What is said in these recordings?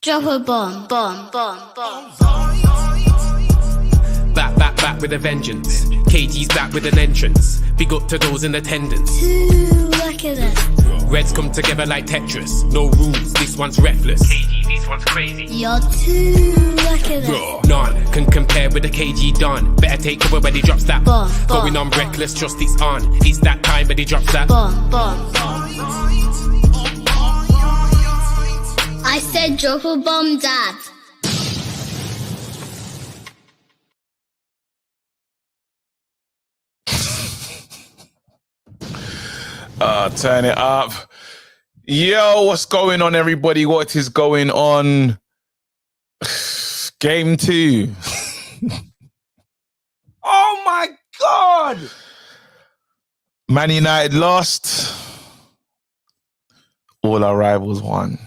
Drop a bomb, bomb, bomb, bomb. Back with a vengeance. KG's back with an entrance. Big up to those in attendance. Too reckless. Reds come together like Tetris. No rules, this one's reckless. KG, this one's crazy. You're too reckless. None can compare with the KG Don. Better take cover when he drops that. Bomb, bomb, going on reckless, trust it's on. It's that time when he drops that. Bomb, bomb, bomb. I said drop a bomb, Dad. Turn it up. Yo, what's going on, everybody? What is going on? Game 2. Oh my God! Man United lost. All our rivals won.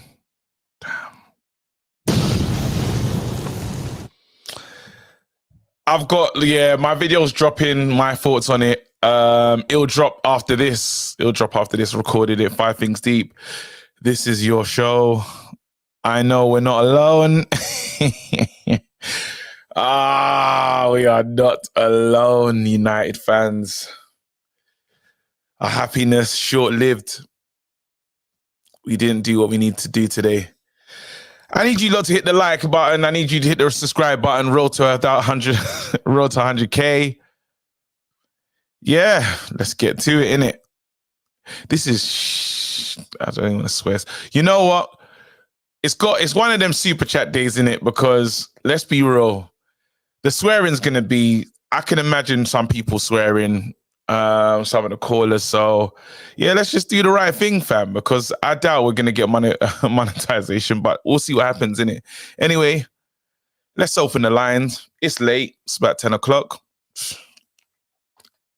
I've got, my video's dropping, my thoughts on it. It'll drop after this. Recorded it 5 things deep. This is your show. I know we're not alone. We are not alone, United fans. Our happiness short-lived. We didn't do what we need to do today. I need you lot to hit the like button. I need you to hit the subscribe button. Roll to 100K. Yeah, let's get to it, innit? This is I don't even want to swear. You know what? It's one of them super chat days, innit? Because let's be real, the swearing's gonna be. I can imagine some people swearing. Some of the callers. So yeah, let's just do the right thing, fam, because I doubt we're gonna get monetization, but we'll see what happens, innit? Anyway, let's open the lines. It's late. It's about 10 o'clock.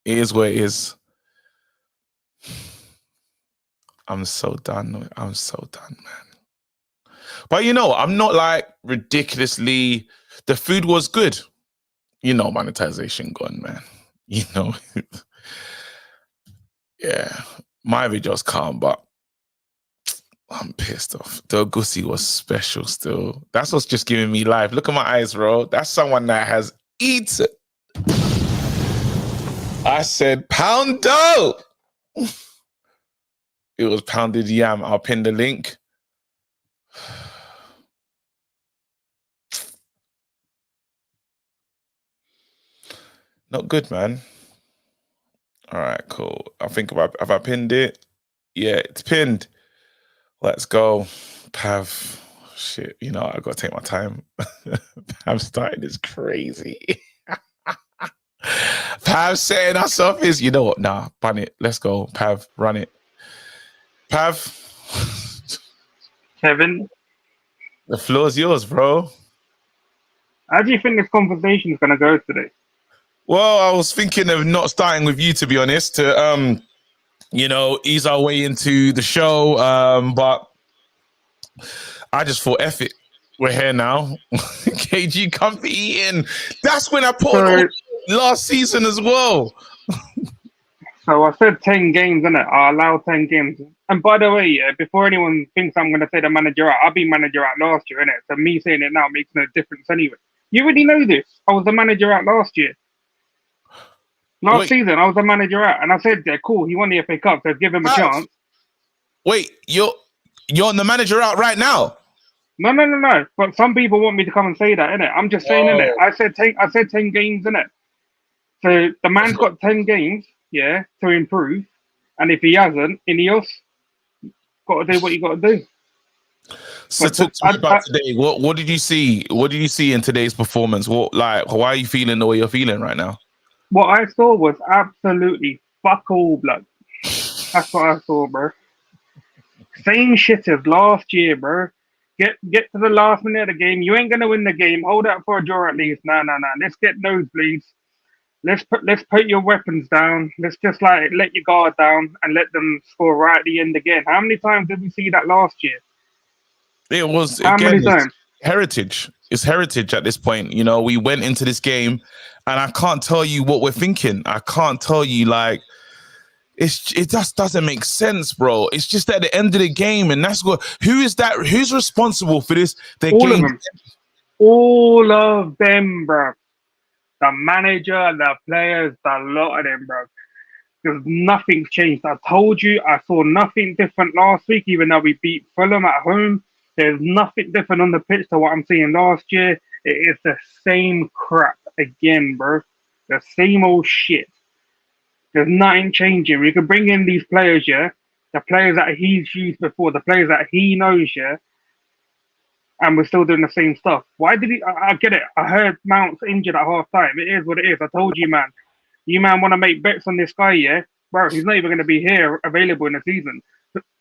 It is what it is. I'm so done, man. But you know, I'm not like ridiculously. The food was good. You know, monetization gone, man. You know. Yeah, my video's calm, but I'm pissed off. The Ugarte was special still. That's what's just giving me life. Look at my eyes, bro. That's someone that has eaten. I said poundo. It was pounded yam. I'll pin the link. Not good, man. All right, cool. I think have I pinned it? Yeah, it's pinned. Let's go. Pav. Shit, you know, I got to take my time. Pav starting is crazy. Pav setting us off is, you know what? Nah, run it. Let's go. Pav, run it. Pav. Kevin. The floor's yours, bro. How do you think this conversation is going to go today? Well, I was thinking of not starting with you, to be honest, to, you know, ease our way into the show. But I just thought, F it. We're here now. KG comfy eating. That's when I put on last season as well. So I said 10 games, innit? I allow 10 games. And by the way, yeah, before anyone thinks I'm going to say the manager out, I've been manager out last year, innit? So me saying it now makes no difference anyway. You already know this. I was the manager out last year. Last season, I was the manager out, and I said, yeah, cool, he won the FA Cup, so give him a chance. Wait, you're on the manager out right now? No. But some people want me to come and say that, innit? I'm just saying, innit? I said 10 games, innit? So the man's got 10 games, yeah, to improve. And if he hasn't, Ineos, got to do what you got to do. So talk to me about today. What did you see? What did you see in today's performance? Why are you feeling the way you're feeling right now? What I saw was absolutely fuck all, blood. That's what I saw, bro. Same shit as last year, bro. Get to the last minute of the game. You ain't gonna win the game. Hold out for a draw at least. No. Let's get nosebleeds. Let's put your weapons down. Let's just like let your guard down and let them score right at the end again. How many times did we see that last year? It was how many times? Heritage. It's heritage at this point. You know, we went into this game, and I can't tell you what we're thinking. I can't tell you, like, it just doesn't make sense, bro. It's just at the end of the game, and that's what. Who is that? Who's responsible for this? Their All of game. them. All of them, bro. The manager, the players, the lot of them, bro. Because nothing's changed. I told you, I saw nothing different last week, even though we beat Fulham at home. There's nothing different on the pitch to what I'm seeing last year. It is the same crap again, bro. The same old shit. There's nothing changing. We can bring in these players, yeah, the players that he's used before, the players that he knows, yeah, and we're still doing the same stuff. Why did he? I get it. I heard Mount's injured at half time. It is what it is. I told you, man. You man want to make bets on this guy, yeah? Bro, he's not even going to be here available in the season.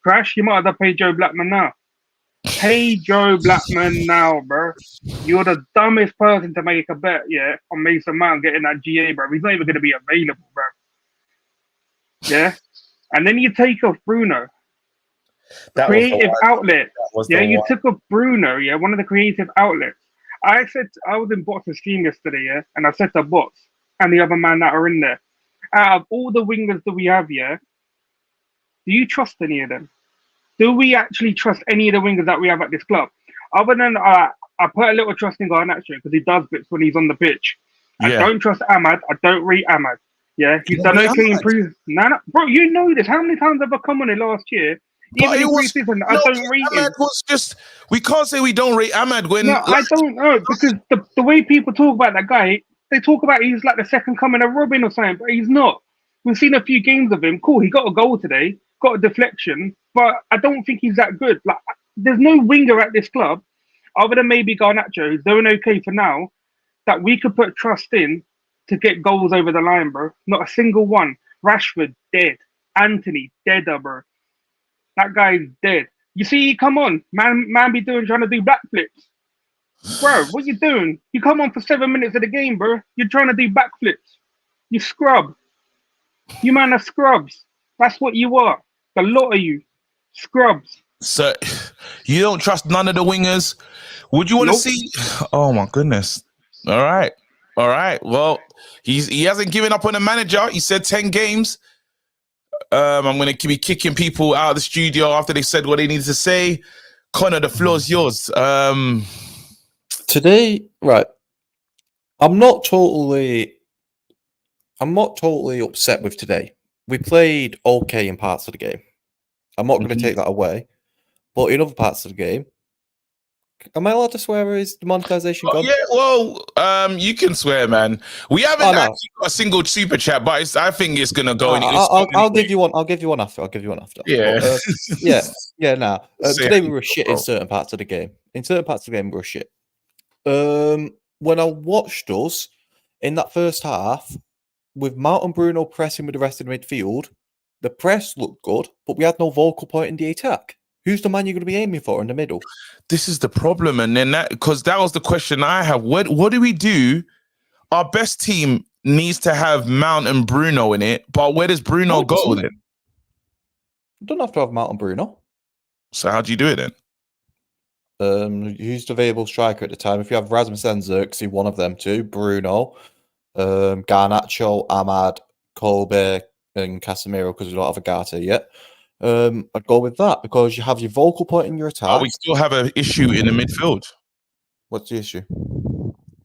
Crash, you might have to pay Joe Blackman now. Pay Joe Blackman now, bro. You're the dumbest person to make a bet, yeah, on Mason Mount getting that GA, bro. He's not even going to be available, bro. Yeah? And then you take off Bruno. Creative outlet. Yeah, you took off Bruno, yeah, one of the creative outlets. I said, I was in Bots' stream yesterday, yeah, and I said to Bots and the other man that are in there, out of all the wingers that we have, yeah, do you trust any of them? Do we actually trust any of the wingers that we have at this club? Other than I put a little trust in Garnacho because he does bits when he's on the pitch. Yeah. I don't trust Ahmad. I don't rate Ahmad. Yeah, he's done okay in pre. No, bro, you know this. How many times have I come on it last year? Even in pre-season, I don't rate him. Ahmad was just. We can't say we don't rate Ahmad when. No, I don't know because the way people talk about that guy, they talk about he's like the second coming of Robin or something, but he's not. We've seen a few games of him. Cool, he got a goal today, got a deflection, but I don't think he's that good. Like, there's no winger at this club, other than maybe Garnacho, who's doing okay for now, that we could put trust in to get goals over the line, bro. Not a single one. Rashford, dead. Anthony, dead, bro. That guy's dead. You see, come on, man be trying to do backflips. Bro, what you doing? You come on for 7 minutes of the game, bro. You're trying to do backflips. You scrub. You man are scrubs. That's what you are. The lot of you. Scrubs. So, you don't trust none of the wingers? Would you want to see? Oh, my goodness. All right. Well, he hasn't given up on the manager. He said 10 games. I'm going to be kicking people out of the studio after they said what they needed to say. Connor, the floor's yours. Today, right. I'm not totally upset with today. We played okay in parts of the game. I'm not going to take that away. But in other parts of the game, am I allowed to swear, or is the monetization gone? Yeah, well, you can swear, man. We haven't actually got a single super chat, but I think it's gonna go. I'll give you one. I'll give you one after. Yeah, but, yeah. Today we were shit in certain parts of the game. In certain parts of the game, we were shit. When I watched us in that first half with Mount and Bruno pressing with the rest of the midfield, the press looked good, but we had no vocal point in the attack. Who's the man you're going to be aiming for in the middle? This is the problem, and then because that was the question I have. What do we do? Our best team needs to have Mount and Bruno in it, but where does Bruno go then? You don't have to have Mount and Bruno. So how do you do it then? Who's the available striker at the time? If you have Rasmus and Xerxes, one of them two, Bruno, Garnacho, Ahmad, Kolbe, and Casemiro, because we don't have a Ugarte yet. I'd go with that because you have your vocal point in your attack. Oh, we still have an issue in the midfield. What's the issue?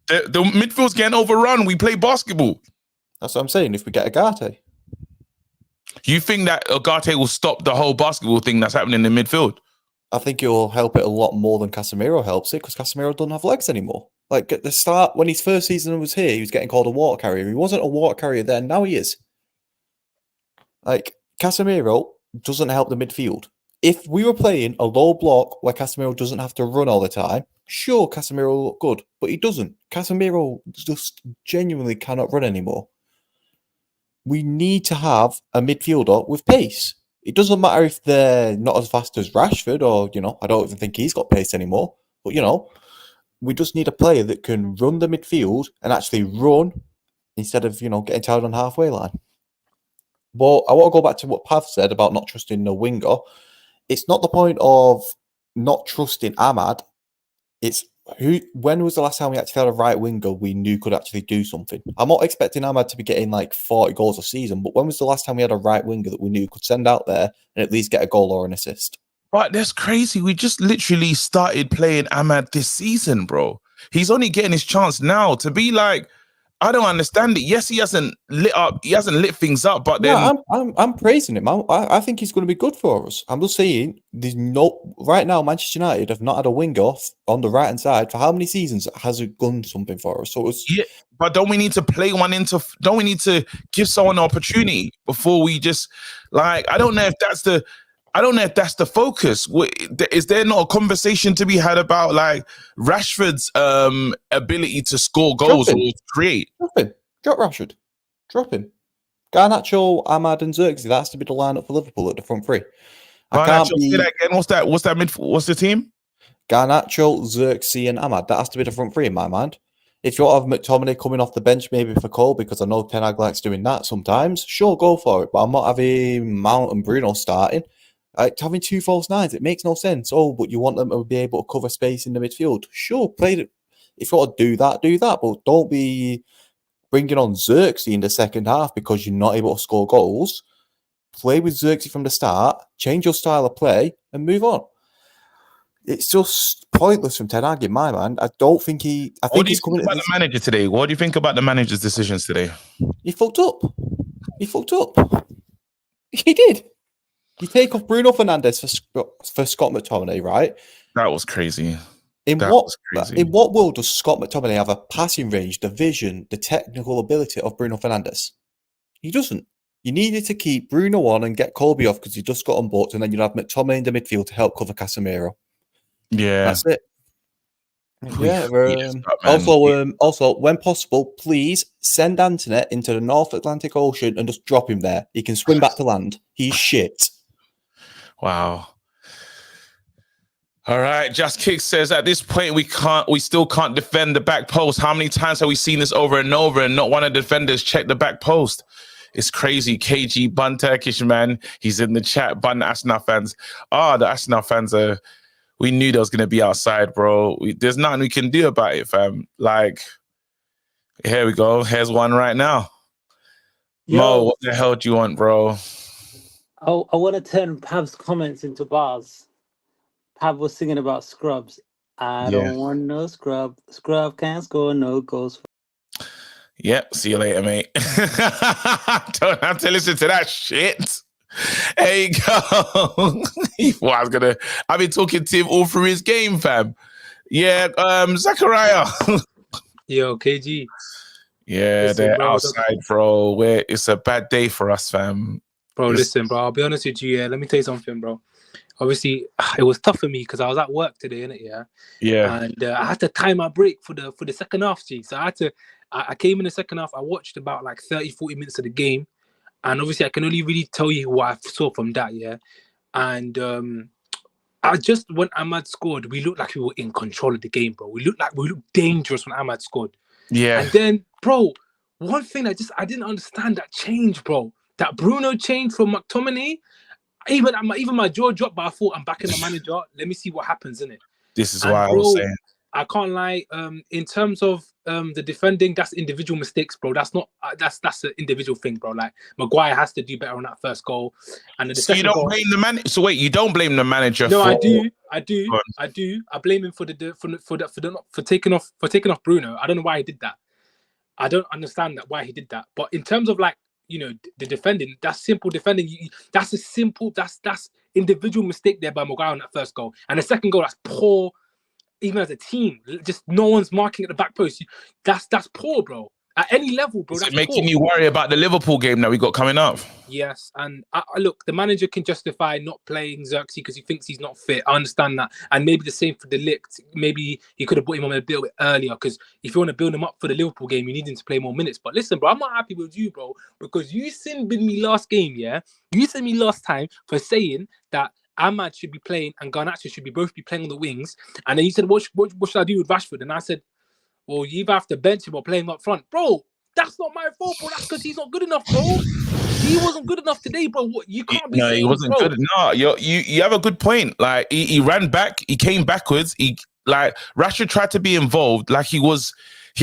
The midfield's getting overrun. We play basketball. That's what I'm saying. If we get Ugarte, you think that Ugarte will stop the whole basketball thing that's happening in the midfield? I think it will help it a lot more than Casemiro helps it, because Casemiro doesn't have legs anymore. Like at the start, when his first season was here, he was getting called a water carrier. He wasn't a water carrier then. Now he is. Like Casemiro doesn't help the midfield. If we were playing a low block where Casemiro doesn't have to run all the time, sure, Casemiro will look good, but he doesn't. Casemiro just genuinely cannot run anymore. We need to have a midfielder with pace. It doesn't matter if they're not as fast as Rashford or, I don't even think he's got pace anymore. But, we just need a player that can run the midfield and actually run instead of, getting tired on the halfway line. But I want to go back to what Pav said about not trusting the winger. It's not the point of not trusting Ahmad. It's When was the last time we actually had a right winger we knew could actually do something? I'm not expecting Ahmad to be getting like 40 goals a season, but when was the last time we had a right winger that we knew could send out there and at least get a goal or an assist? But that's crazy. We just literally started playing Ahmad this season, bro. He's only getting his chance now to be like, I don't understand it. Yes, he hasn't lit things up, but then I'm praising him. I think he's going to be good for us. I'm just saying, right now. Manchester United have not had a winger off on the right hand side for how many seasons has it done something for us? So yeah, but don't we need to play one into? Don't we need to give someone an opportunity before we just like? I don't know if that's the focus. Is there not a conversation to be had about like Rashford's ability to score goals or create? Drop Rashford. Drop him. Garnacho, Ahmad, and Xerxes. That has to be the lineup for Liverpool at the front three. Say that again. What's that? What's the team? Garnacho, Xerxes, and Ahmad. That has to be the front three in my mind. If you want to have McTominay coming off the bench, maybe for Cole, because I know Ten Hag likes doing that sometimes, sure, go for it. But I'm not having Mount and Bruno starting. Having two false nines, it makes no sense. Oh, but you want them to be able to cover space in the midfield. Sure, play it. If you want to do that. But don't be bringing on Xerxes in the second half because you're not able to score goals. Play with Xerxes from the start, change your style of play, and move on. It's just pointless from Ten Hag in my mind. I don't think he. I think he's coming. What do you think about the manager today? What do you think about the manager's decisions today? He fucked up. He did. You take off Bruno Fernandes for Scott McTominay, right? That was crazy. In what world does Scott McTominay have a passing range, the vision, the technical ability of Bruno Fernandes? He doesn't. You needed to keep Bruno on and get Colby off because you just got on board, and then you'd have McTominay in the midfield to help cover Casemiro. Yeah, that's it. Yeah. Also, when possible, please send Antoinette into the North Atlantic Ocean and just drop him there. He can swim back to land. He's shit. Wow. All right. Just Kick says at this point we still can't defend the back post. How many times have we seen this over and over and not one of the defenders check the back post? It's crazy. KG Bun Turkish man. He's in the chat. Bun Arsenal fans. The Arsenal fans are. We knew they was gonna be outside, bro. There's nothing we can do about it, fam. Like, here we go. Here's one right now. Yo. Mo, what the hell do you want, bro? I want to turn Pav's comments into bars. Pav was singing about scrubs. I don't want no scrub. Scrub can't score no goals. Yep. See you later, mate. Don't have to listen to that shit. There you go. I've been talking to him all through his game, fam. Yeah, Zachariah. Yo, KG. Yeah, listen, they're bro, outside, bro. It's a bad day for us, fam. Bro, listen, bro. I'll be honest with you. Yeah, let me tell you something, bro. Obviously, it was tough for me because I was at work today, innit? Yeah. And I had to time my break for the second half, G. So I came in the second half. I watched about like 30, 40 minutes of the game. And obviously, I can only really tell you what I saw from that, yeah. And when Ahmad scored, we looked like we were in control of the game, bro. We looked dangerous when Ahmad scored. Yeah. And then, bro, one thing I didn't understand that change, bro. That Bruno change from McTominay. Even my jaw dropped, but I thought I'm backing my manager. Let me see what happens, innit? This is why I was saying. I can't lie. In terms of the defending, that's individual mistakes, bro. That's not that's an individual thing, bro. Like Maguire has to do better on that first goal. And the you don't blame the manager. So wait, you don't blame the manager? No, I do. I blame him for taking off Bruno. I don't know why he did that. I don't understand why he did that. But in terms of like, you know, the defending, that's simple defending. That's individual mistake there by Maguire on that first goal. And the second goal, that's poor. Even as a team, just no one's marking at the back post. That's poor, bro. At any level, bro. Is it making you worry about the Liverpool game that we got coming up? Yes, and look, the manager can justify not playing Xerxes because he thinks he's not fit. I understand that, and maybe the same for De Ligt. Maybe he could have put him on a little bit earlier because if you want to build him up for the Liverpool game, you need him to play more minutes. But listen, bro, I'm not happy with you, bro, because you sinned with me last game. Yeah, you sinned me last time for saying that Ahmad should be playing and Garnacho should both be playing on the wings. And then you said, what should I do with Rashford? And I said, well, you either have to bench him or play him up front. Bro, that's not my fault, bro. That's because he's not good enough, bro. He wasn't good enough today, bro. You can't be saying, he wasn't bro. good. No, you have a good point. Like, he ran back. He came backwards. Like Rashford tried to be involved, like he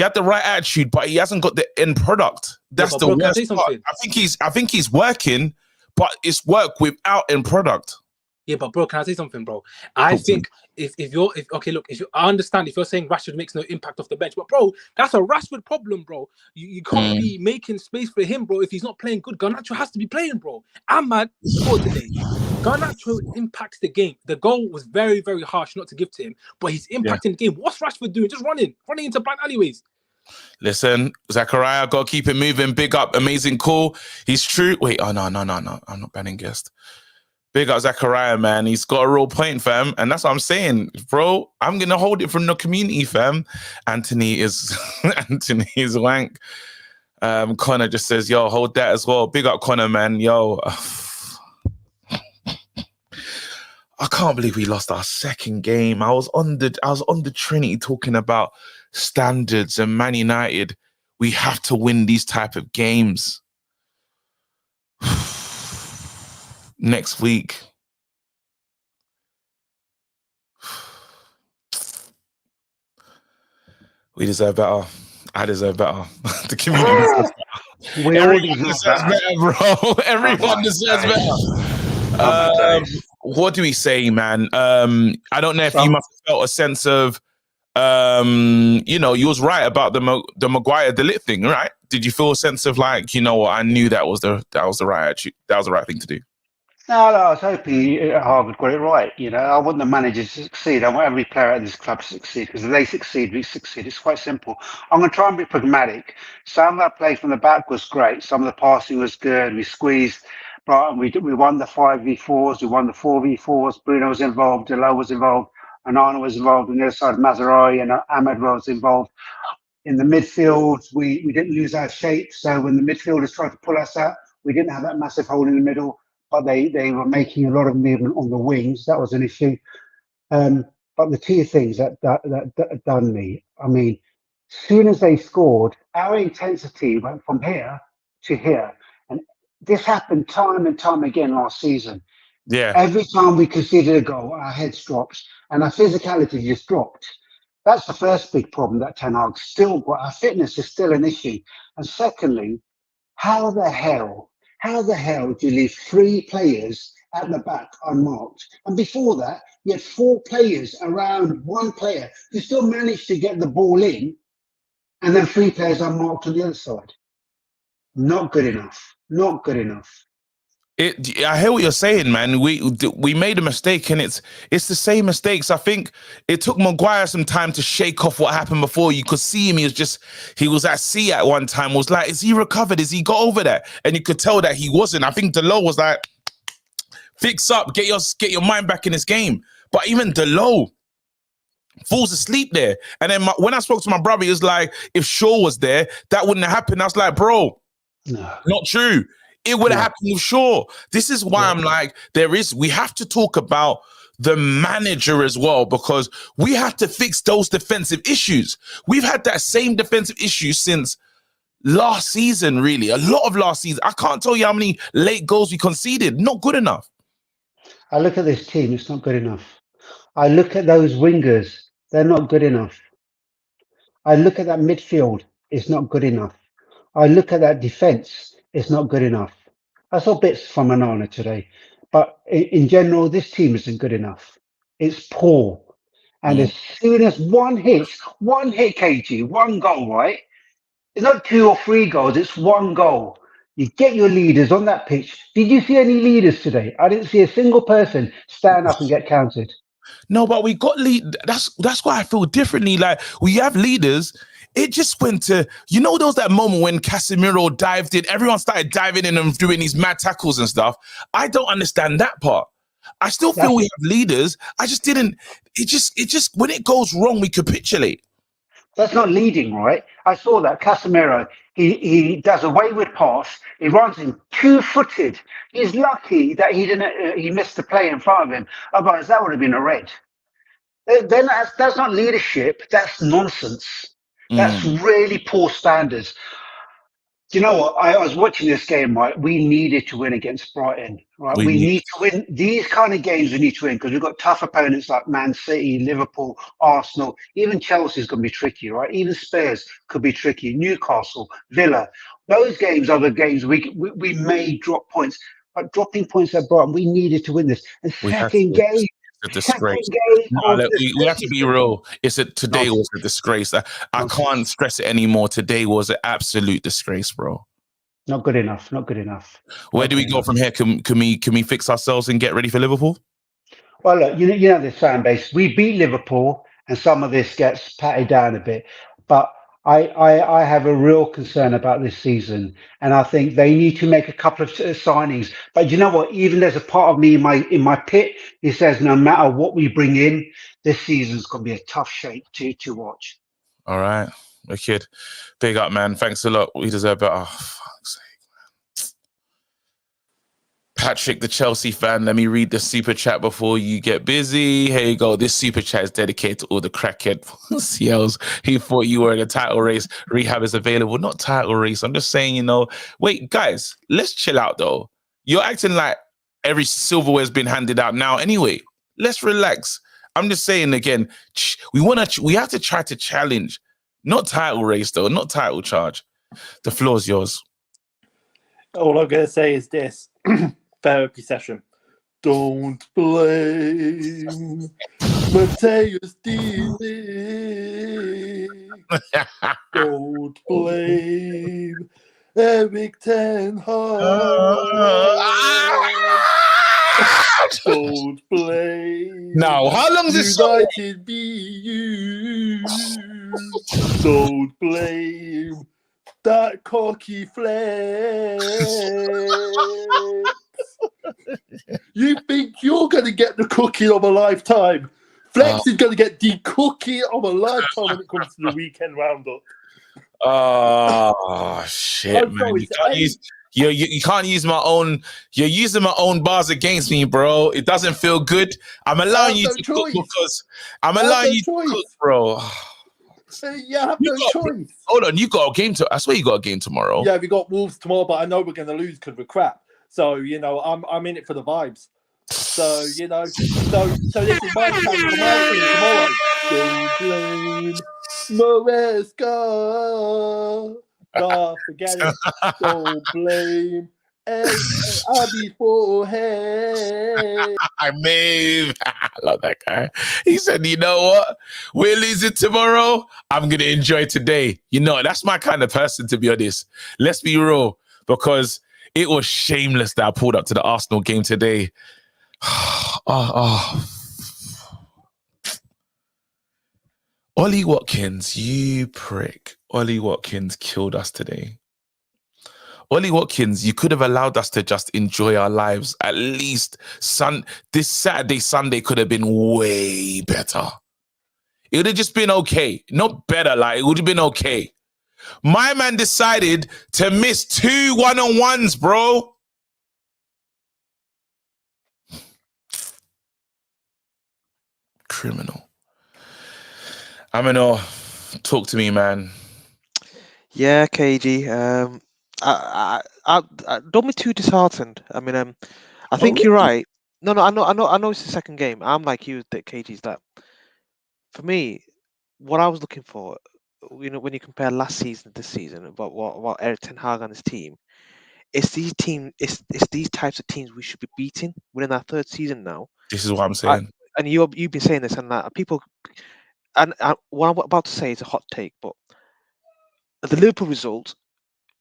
had the right attitude, but he hasn't got the end product. That's the bro, can I say worst part. something? I think he's working, but it's work without end product. Yeah, but bro, can I say something, bro? I think if I understand if you're saying Rashford makes no impact off the bench, but bro, that's a Rashford problem, bro. You can't be making space for him, bro. If he's not playing good, Garnacho has to be playing, bro. Ahmad scored today. Garnacho impacts the game. The goal was very, very harsh not to give to him, but he's impacting the game. What's Rashford doing? Just running into blind alleyways. Listen, Zachariah, got to keep it moving. Big up, amazing call. He's true. Wait, no. I'm not banning guest. Big up Zachariah, man. He's got a real point, fam. And that's what I'm saying, bro. I'm going to hold it from the community, fam. Anthony is wank. Connor just says, yo, hold that as well. Big up Connor, man. Yo. I can't believe we lost our second game. I was on the Trinity talking about standards and Man United. We have to win these type of games. Next week. We deserve better. I deserve better. The community deserves better. Everyone deserves better, bro. Everyone deserves better. What do we say, man? I don't know if you must have felt a sense of, you was right about the Maguire De Ligt thing, right? Did you feel a sense of like, you know what? I knew that was the right attitude. That was the right thing to do. No, I was hoping Harvard got it right. I want the manager to succeed. I want every player at this club to succeed because if they succeed, we succeed. It's quite simple. I'm going to try and be pragmatic. Some of our play from the back was great. Some of the passing was good. We squeezed Brighton. We won the 5v4s. We won the 4v4s. Bruno was involved. Delo was involved. Anana was involved. On the other side, Mazraoui and Ahmed was involved. In the midfield, we didn't lose our shape. So when the midfielders tried to pull us out, we didn't have that massive hole in the middle. But they were making a lot of movement on the wings. That was an issue. But the two things that done me, I mean, as soon as they scored, our intensity went from here to here. And this happened time and time again last season. Yeah. Every time we conceded a goal, our heads dropped and our physicality just dropped. That's the first big problem that Ten Hag still got. Our fitness is still an issue. And secondly, how the hell do you leave 3 players at the back unmarked? And before that, you had 4 players around 1 player who still managed to get the ball in, and then 3 players unmarked on the other side. Not good enough. Not good enough. I hear what you're saying, man. We made a mistake, and it's the same mistakes. I think it took Maguire some time to shake off what happened before. You could see him. He was at sea at one time. Was like, is he recovered? Is he got over that? And you could tell that he wasn't. I think Delo was like, fix up, get your mind back in this game. But even Delo falls asleep there. And then when I spoke to my brother, he was like, if Shaw was there, that wouldn't have happened. I was like, bro, no, not true. It would have happened with Shaw. This is why I'm like, we have to talk about the manager as well, because we have to fix those defensive issues. We've had that same defensive issue since last season, really. A lot of last season. I can't tell you how many late goals we conceded. Not good enough. I look at this team, it's not good enough. I look at those wingers, they're not good enough. I look at that midfield, it's not good enough. I look at that defense, it's not good enough. I saw bits from Anana today, but in general, this team isn't good enough. It's poor. And as soon as one hit, KG, 1 goal, right? It's not 2 or 3 goals, it's 1 goal. You get your leaders on that pitch. Did you see any leaders today? I didn't see a single person stand up and get counted. No, but we got lead. That's why I feel differently. Like, we have leaders. It just went to, there was that moment when Casemiro dived in. Everyone started diving in and doing these mad tackles and stuff. I don't understand that part. I still feel we have leaders. I just didn't. It just when it goes wrong, we capitulate. That's not leading, right? I saw that Casemiro. He does a wayward pass. He runs in 2-footed. He's lucky that he missed the play in front of him. Otherwise, that would have been a red. Then that's not leadership. That's nonsense. That's really poor standards. Do you know what? I was watching this game, right? We needed to win against Brighton, right? We We need. need to win these kind of games. We need to win because we've got tough opponents like Man City, Liverpool, Arsenal, even Chelsea's going to be tricky, right? Even Spurs could be tricky. Newcastle, Villa, those games are the games we may drop points, but dropping points at Brighton, we needed to win this. And We had second to. game, A second disgrace. game No, of look, the we have to be season. real. Today was Nonsense. a disgrace. I Nonsense. can't stress it anymore. Today was an absolute disgrace, bro. Not good enough. Not good enough. Where Not do we good go enough. from here? Can we fix ourselves and get ready for Liverpool? Well, look, you know this fan base. We beat Liverpool, and some of this gets patted down a bit. But I have a real concern about this season, and I think they need to make a couple of signings. But you know what? Even there's a part of me in my pit who says no matter what we bring in, this season's going to be a tough shape to watch. All right, wicked. Big up, man. Thanks a lot. We deserve better. Oh, fuck's sake. Patrick, the Chelsea fan, let me read the super chat before you get busy. Here you go. This super chat is dedicated to all the crackhead CLs who thought you were in a title race. Rehab is available. Not title race. I'm just saying, wait, guys, let's chill out, though. You're acting like every silverware has been handed out now anyway. Let's relax. I'm just saying again, we have to try to challenge. Not title race, though. Not title charge. The floor's yours. All I'm going to say is this. Therapy session. Don't blame Mateus Dealey. Don't blame Eric Ten Hag. Don't blame Now, how long is this song? United BU. Don't blame that cocky flex. You think you're going to get the cookie of a lifetime? Flex is going to get the cookie of a lifetime when it comes to the weekend roundup. Oh shit, I'm man! sorry, You can't use my own. You're using my own bars against me, bro. It doesn't feel good. I'm allowing you to cook because I'm allowing you to cook, bro. You have no choice. Hold on, you got a game I swear you got a game tomorrow. Yeah, we got Wolves tomorrow, but I know we're going to lose because we're crap. So I'm in it for the vibes. So this is my challenge for my team tomorrow. Don't blame Moresca. Nah, forget it. Don't blame Abby Forehead. I love that guy. He said, you know what? We're losing tomorrow. I'm going to enjoy today. That's my kind of person, to be honest. Let's be real, because it was shameless that I pulled up to the Arsenal game today. Ollie Watkins, you prick. Ollie Watkins killed us today. Ollie Watkins, you could have allowed us to just enjoy our lives. At least this Saturday, Sunday could have been way better. It would have just been okay. Not better, it would have been okay. My man decided to miss 2 one-on-ones, bro. Criminal. Amino, talk to me, man. Yeah, KG. I don't be too disheartened. I mean, I think you're right. No, I know it's the second game. I'm like you, that KG's that. For me, what I was looking for, when you compare last season to this season, about what Eric Ten Hag and his team, it's these types of teams we should be beating. We're in our third season now. This is what I'm saying. And you've been saying this, and people, and what I'm about to say is a hot take, but the Liverpool result,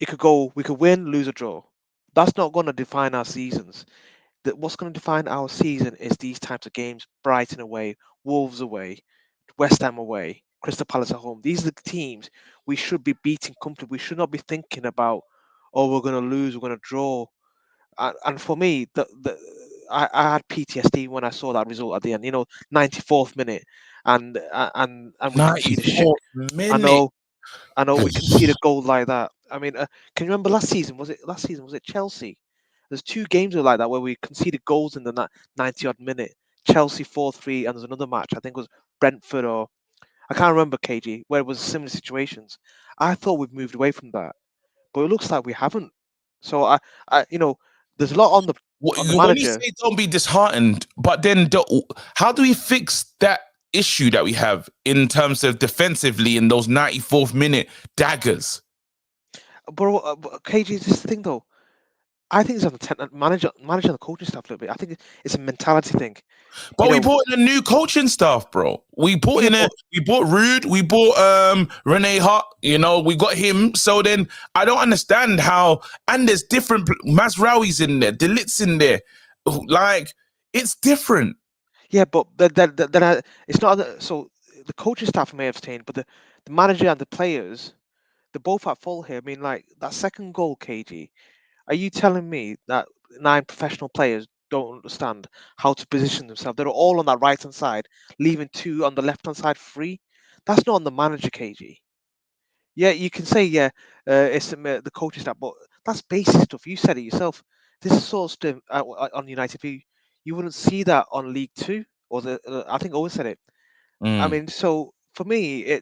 we could win, lose, or draw. That's not going to define our seasons. What's going to define our season is these types of games: Brighton away, Wolves away, West Ham away, Crystal Palace at home. These are the teams we should be beating comfortably. We should not be thinking about, we're going to lose, we're going to draw. And for me, I had PTSD when I saw that result at the end. 94th minute, and we conceded shit. I know we conceded a goal like that. I mean, can you remember last season? Was it Chelsea? There's 2 games like that where we conceded goals in the 90-odd minute. Chelsea 4-3, and there's another match, I think it was Brentford, or I can't remember, KG, where it was similar situations. I thought we've moved away from that. but it looks like we haven't. So there's a lot on the When you manager. say don't be disheartened, but then how do we fix that issue that we have in terms of defensively in those 94th minute daggers? Bro, KG, this is the thing though. I think it's on the manager and the coaching staff a little bit. I think it's a mentality thing. But we brought in a new coaching staff, bro. We brought we bought Rude, we bought Renee Hart, we got him. So then I don't understand how, and there's different Mazraoui's in there, Delit's in there. Like, it's different. Yeah, but then it's not so the coaching staff may abstain, but the manager and the players, they're both at fault here. I mean, like that second goal, KG. Are you telling me that 9 professional players don't understand how to position themselves? They're all on that right hand side, leaving 2 on the left hand side free. That's not on the manager, KG. Yeah, you can say it's the coaching staff, but that's basic stuff. You said it yourself. This is sort of stuff on United V. You wouldn't see that on League 2, or I think Owen said it. I mean, so for me,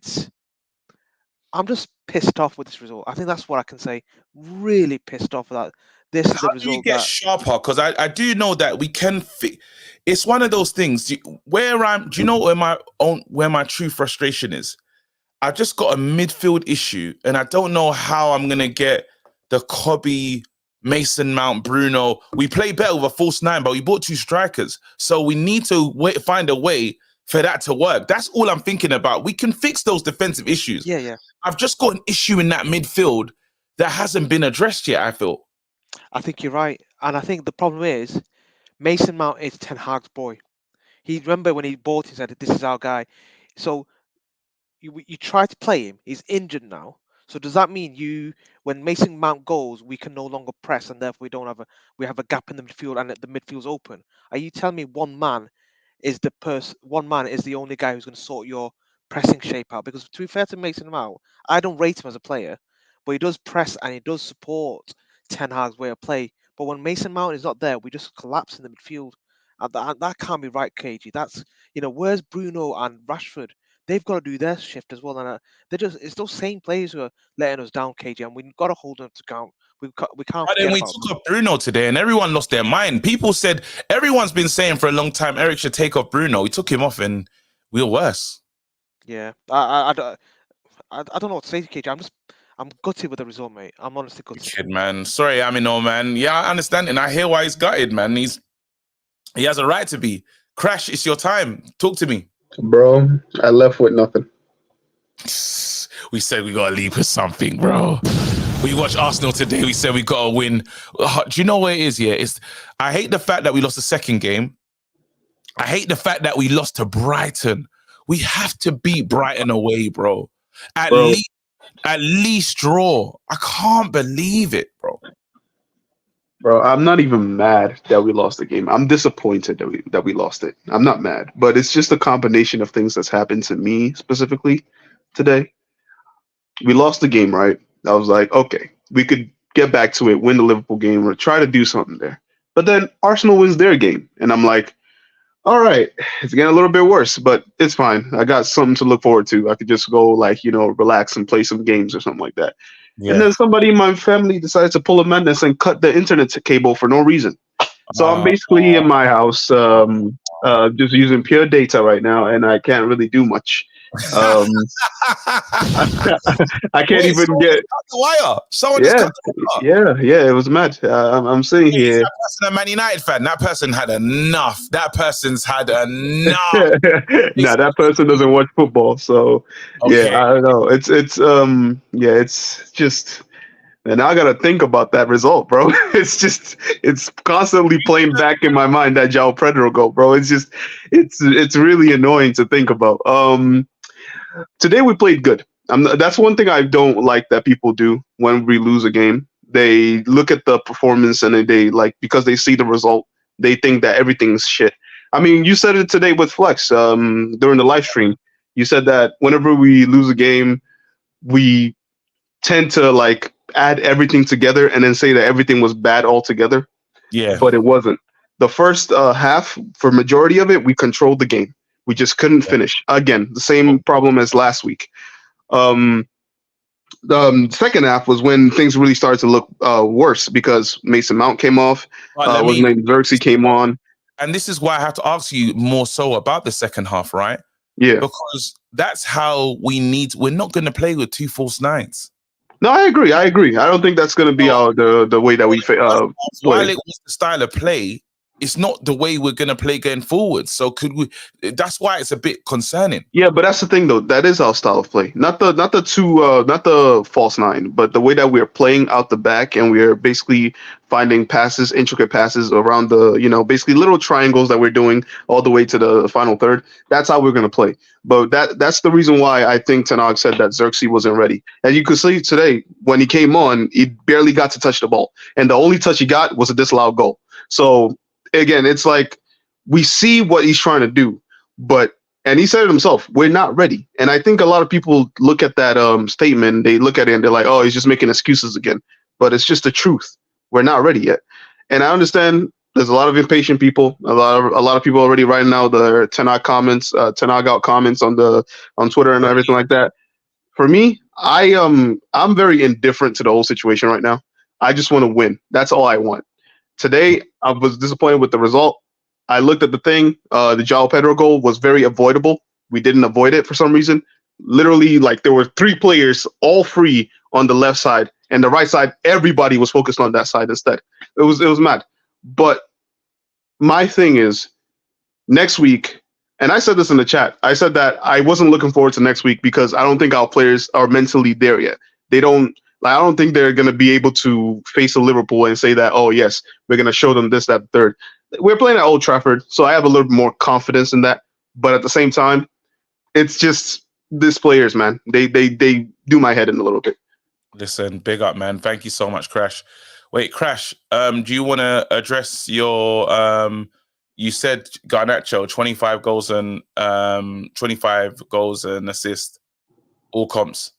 I'm just pissed off with this result. I think that's what I can say. Really pissed off that this is the result. How do you get sharper? Because I do know that we can. It's one of those things do you know where my true frustration is? I've just got a midfield issue, and I don't know how I'm gonna get the Cobby, Mason Mount, Bruno. We play better with a false 9, but we bought 2 strikers, so we need to find a way for that to work. That's all I'm thinking about. We can fix those defensive issues. Yeah. I've just got an issue in that midfield that hasn't been addressed yet, I feel. I think you're right. And I think the problem is Mason Mount is Ten Hag's boy. He remember when he bought him, said, this is our guy. So you try to play him. He's injured now. So does that mean when Mason Mount goes, we can no longer press, and therefore we have a gap in the midfield and the midfield's open? Are you telling me one man is the only guy who's going to sort your pressing shape out? Because to be fair to Mason Mount, I don't rate him as a player, but he does press and he does support Ten Hag's way of play. But when Mason Mount is not there, we just collapse in the midfield. And that can't be right, KG. That's where's Bruno and Rashford? They've got to do their shift as well. And it's those same players who are letting us down, KG, and we've got to hold them to account. We can't. But then we took off Bruno today, and everyone lost their mind. People said everyone's been saying for a long time Eric should take off Bruno. We took him off, and we were worse. Yeah, I don't know what to say to KJ. I'm gutted with the result, mate. I'm honestly gutted. Kid, man. Sorry, man. Yeah, I understand, and I hear why he's gutted, man. He has a right to be. Crash, it's your time. Talk to me, bro. I left with nothing. We said we gotta leave with something, bro. We watched Arsenal today. We said we got to win. Do you know what it is? Yeah, I hate the fact that we lost the second game. I hate the fact that we lost to Brighton. We have to beat Brighton away, bro. At least draw. I can't believe it, bro. Bro, I'm not even mad that we lost the game. I'm disappointed that we lost it. I'm not mad, but it's just a combination of things that's happened to me specifically today. We lost the game, right? I was like, okay, we could get back to it, win the Liverpool game, or try to do something there. But then Arsenal wins their game, and I'm like, all right, it's getting a little bit worse, but it's fine. I got something to look forward to. I could just go, relax and play some games or something like that. Yeah. And then somebody in my family decided to pull a madness and cut the internet cable for no reason. So I'm basically in my house, just using pure data right now, and I can't really do much. I can't even get the wire. Someone yeah, just cut the wire. Yeah, it was mad. I'm sitting here. That person, a Man United fan. That person had enough. That person's had enough. Nah, that person doesn't watch football, so Okay. yeah, I don't know. It's just. And I gotta think about that result, bro. It's constantly playing back in my mind that João Pedro goal, bro. It's really annoying to think about. Today we played good. That's one thing I don't like that people do when we lose a game. They look at the performance and they because they see the result, they think that everything's shit. I mean, you said it today with Flex during the live stream. You said that whenever we lose a game, we tend to add everything together and then say that everything was bad altogether. Yeah. But it wasn't. The first half, for majority of it, we controlled the game. We just couldn't finish. Again, the same problem as last week. The second half was when things really started to look worse because Mason Mount came off. But let Was me, named Xerxes came on. and this is why I have to ask you more so about the second half, right? Yeah. Because that's how we're not going to play with two false nines. No, I agree. I don't think that's going to be the way that we While play. it was the style of play, it's not the way we're going to play going forward. So could we? That's why it's a bit concerning. Yeah, but that's the thing though. That is our style of play. Not the false nine, but the way that we're playing out the back and we're basically finding passes, intricate passes around basically little triangles that we're doing all the way to the final third. That's how we're going to play. But that's the reason why I think Ten Hag said that Xerxes wasn't ready. And you could see today when he came on, he barely got to touch the ball, and the only touch he got was a disallowed goal. So again, it's like we see what he's trying to do, and he said it himself, we're not ready. And I think a lot of people look at that statement, they look at it and they're like, oh, he's just making excuses again. But it's just the truth. We're not ready yet. And I understand there's a lot of impatient people, a lot of people already writing out their Ten Hag comments, Ten Hag out comments on Twitter and everything like that. For me, I'm very indifferent to the whole situation right now. I just want to win. That's all I want. Today, I was disappointed with the result. I looked at the thing. The João Pedro goal was very avoidable. We didn't avoid it for some reason. Literally, like there were 3 players, all free on the left side, and the right side. Everybody was focused on that side instead. It was mad. But my thing is, next week, and I said this in the chat. I said that I wasn't looking forward to next week because I don't think our players are mentally there yet. They don't. Like, I don't think they're going to be able to face a Liverpool and say that, oh, yes, we're going to show them this, that, third. We're playing at Old Trafford, so I have a little bit more confidence in that. But at the same time, it's just these players, man. They do my head in a little bit. Listen, big up, man. Thank you so much, Crash. Wait, Crash, do you want to address your... you said Garnacho, 25 goals and 25 goals and assists, all comps.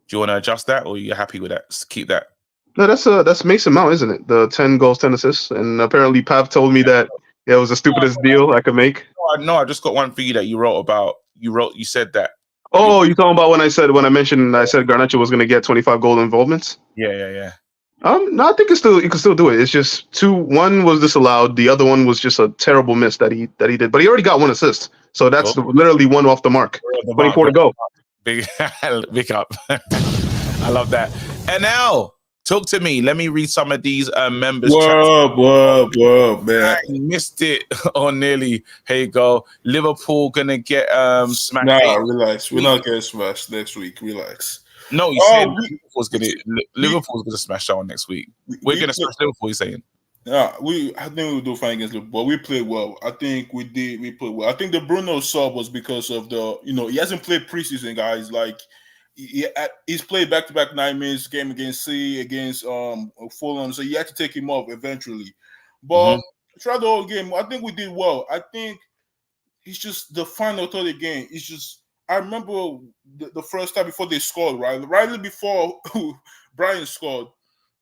Do you want to adjust that, or are you happy with that? Just keep that. No, that's Mason Mount, isn't it? The 10 goals, 10 assists. And apparently Pav told me that it was the stupidest deal I could make. No, I just got one for you that you wrote about. You said that. Oh, you talking about when I said Garnacho was going to get 25 goal involvements? Yeah. No, I think you can still do it. It's just 2. One was disallowed. The other one was just a terrible miss that he did. But he already got 1 assist, so that's literally 1 off the mark. 24 to go. Big up. I love that. And now, talk to me. Let me read some of these members. Whoa, man. I missed it on nearly. Here you go. Liverpool gonna get smashed. Nah, relax. We're not getting smashed next week. Relax. No, you said Liverpool's gonna smash that one next week. We're gonna smash Liverpool, you're saying? Yeah, I think we'll do fine against Liverpool. We played well. I think we played well. I think the Bruno sub was because of he hasn't played preseason, guys. Like he's played back-to-back 9 minutes game against City, against Fulham, so you had to take him off eventually. But throughout the whole game, I think we did well. I think it's just the final third of the game. It's just I remember the first time before they scored, right before Brighton scored.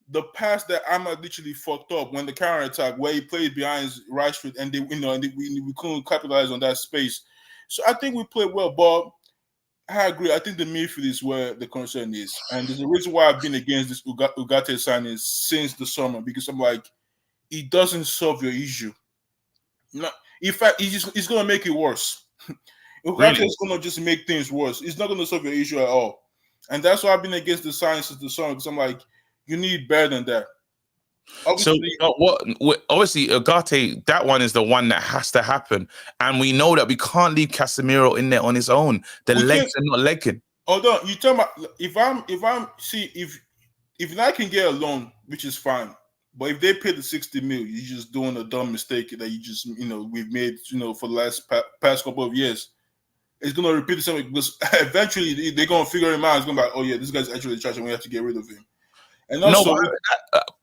The pass that Ahmad literally fucked up when the counter attack, where he played behind Rashford, and we couldn't capitalize on that space. So I think we played well, but I agree. I think the midfield is where the concern is, and there's a reason why I've been against this Ugarte signing since the summer, because I'm like, it doesn't solve your issue. No, in fact, it's gonna make it worse. Ugarte is gonna just make things worse. It's not gonna solve your issue at all, and that's why I've been against the signing since the summer, because I'm like, you need better than that. Obviously, obviously, Ugarte, that one is the one that has to happen. And we know that we can't leave Casemiro in there on his own. The legs are not legging. Hold on. You tell me if I can get a loan, which is fine. But if they pay the 60 mil, you're just doing a dumb mistake that you just, we've made, for the last past couple of years. It's going to repeat the same because eventually they're going to figure him out. It's going to be like, oh yeah, this guy's actually trash and we have to get rid of him. And also,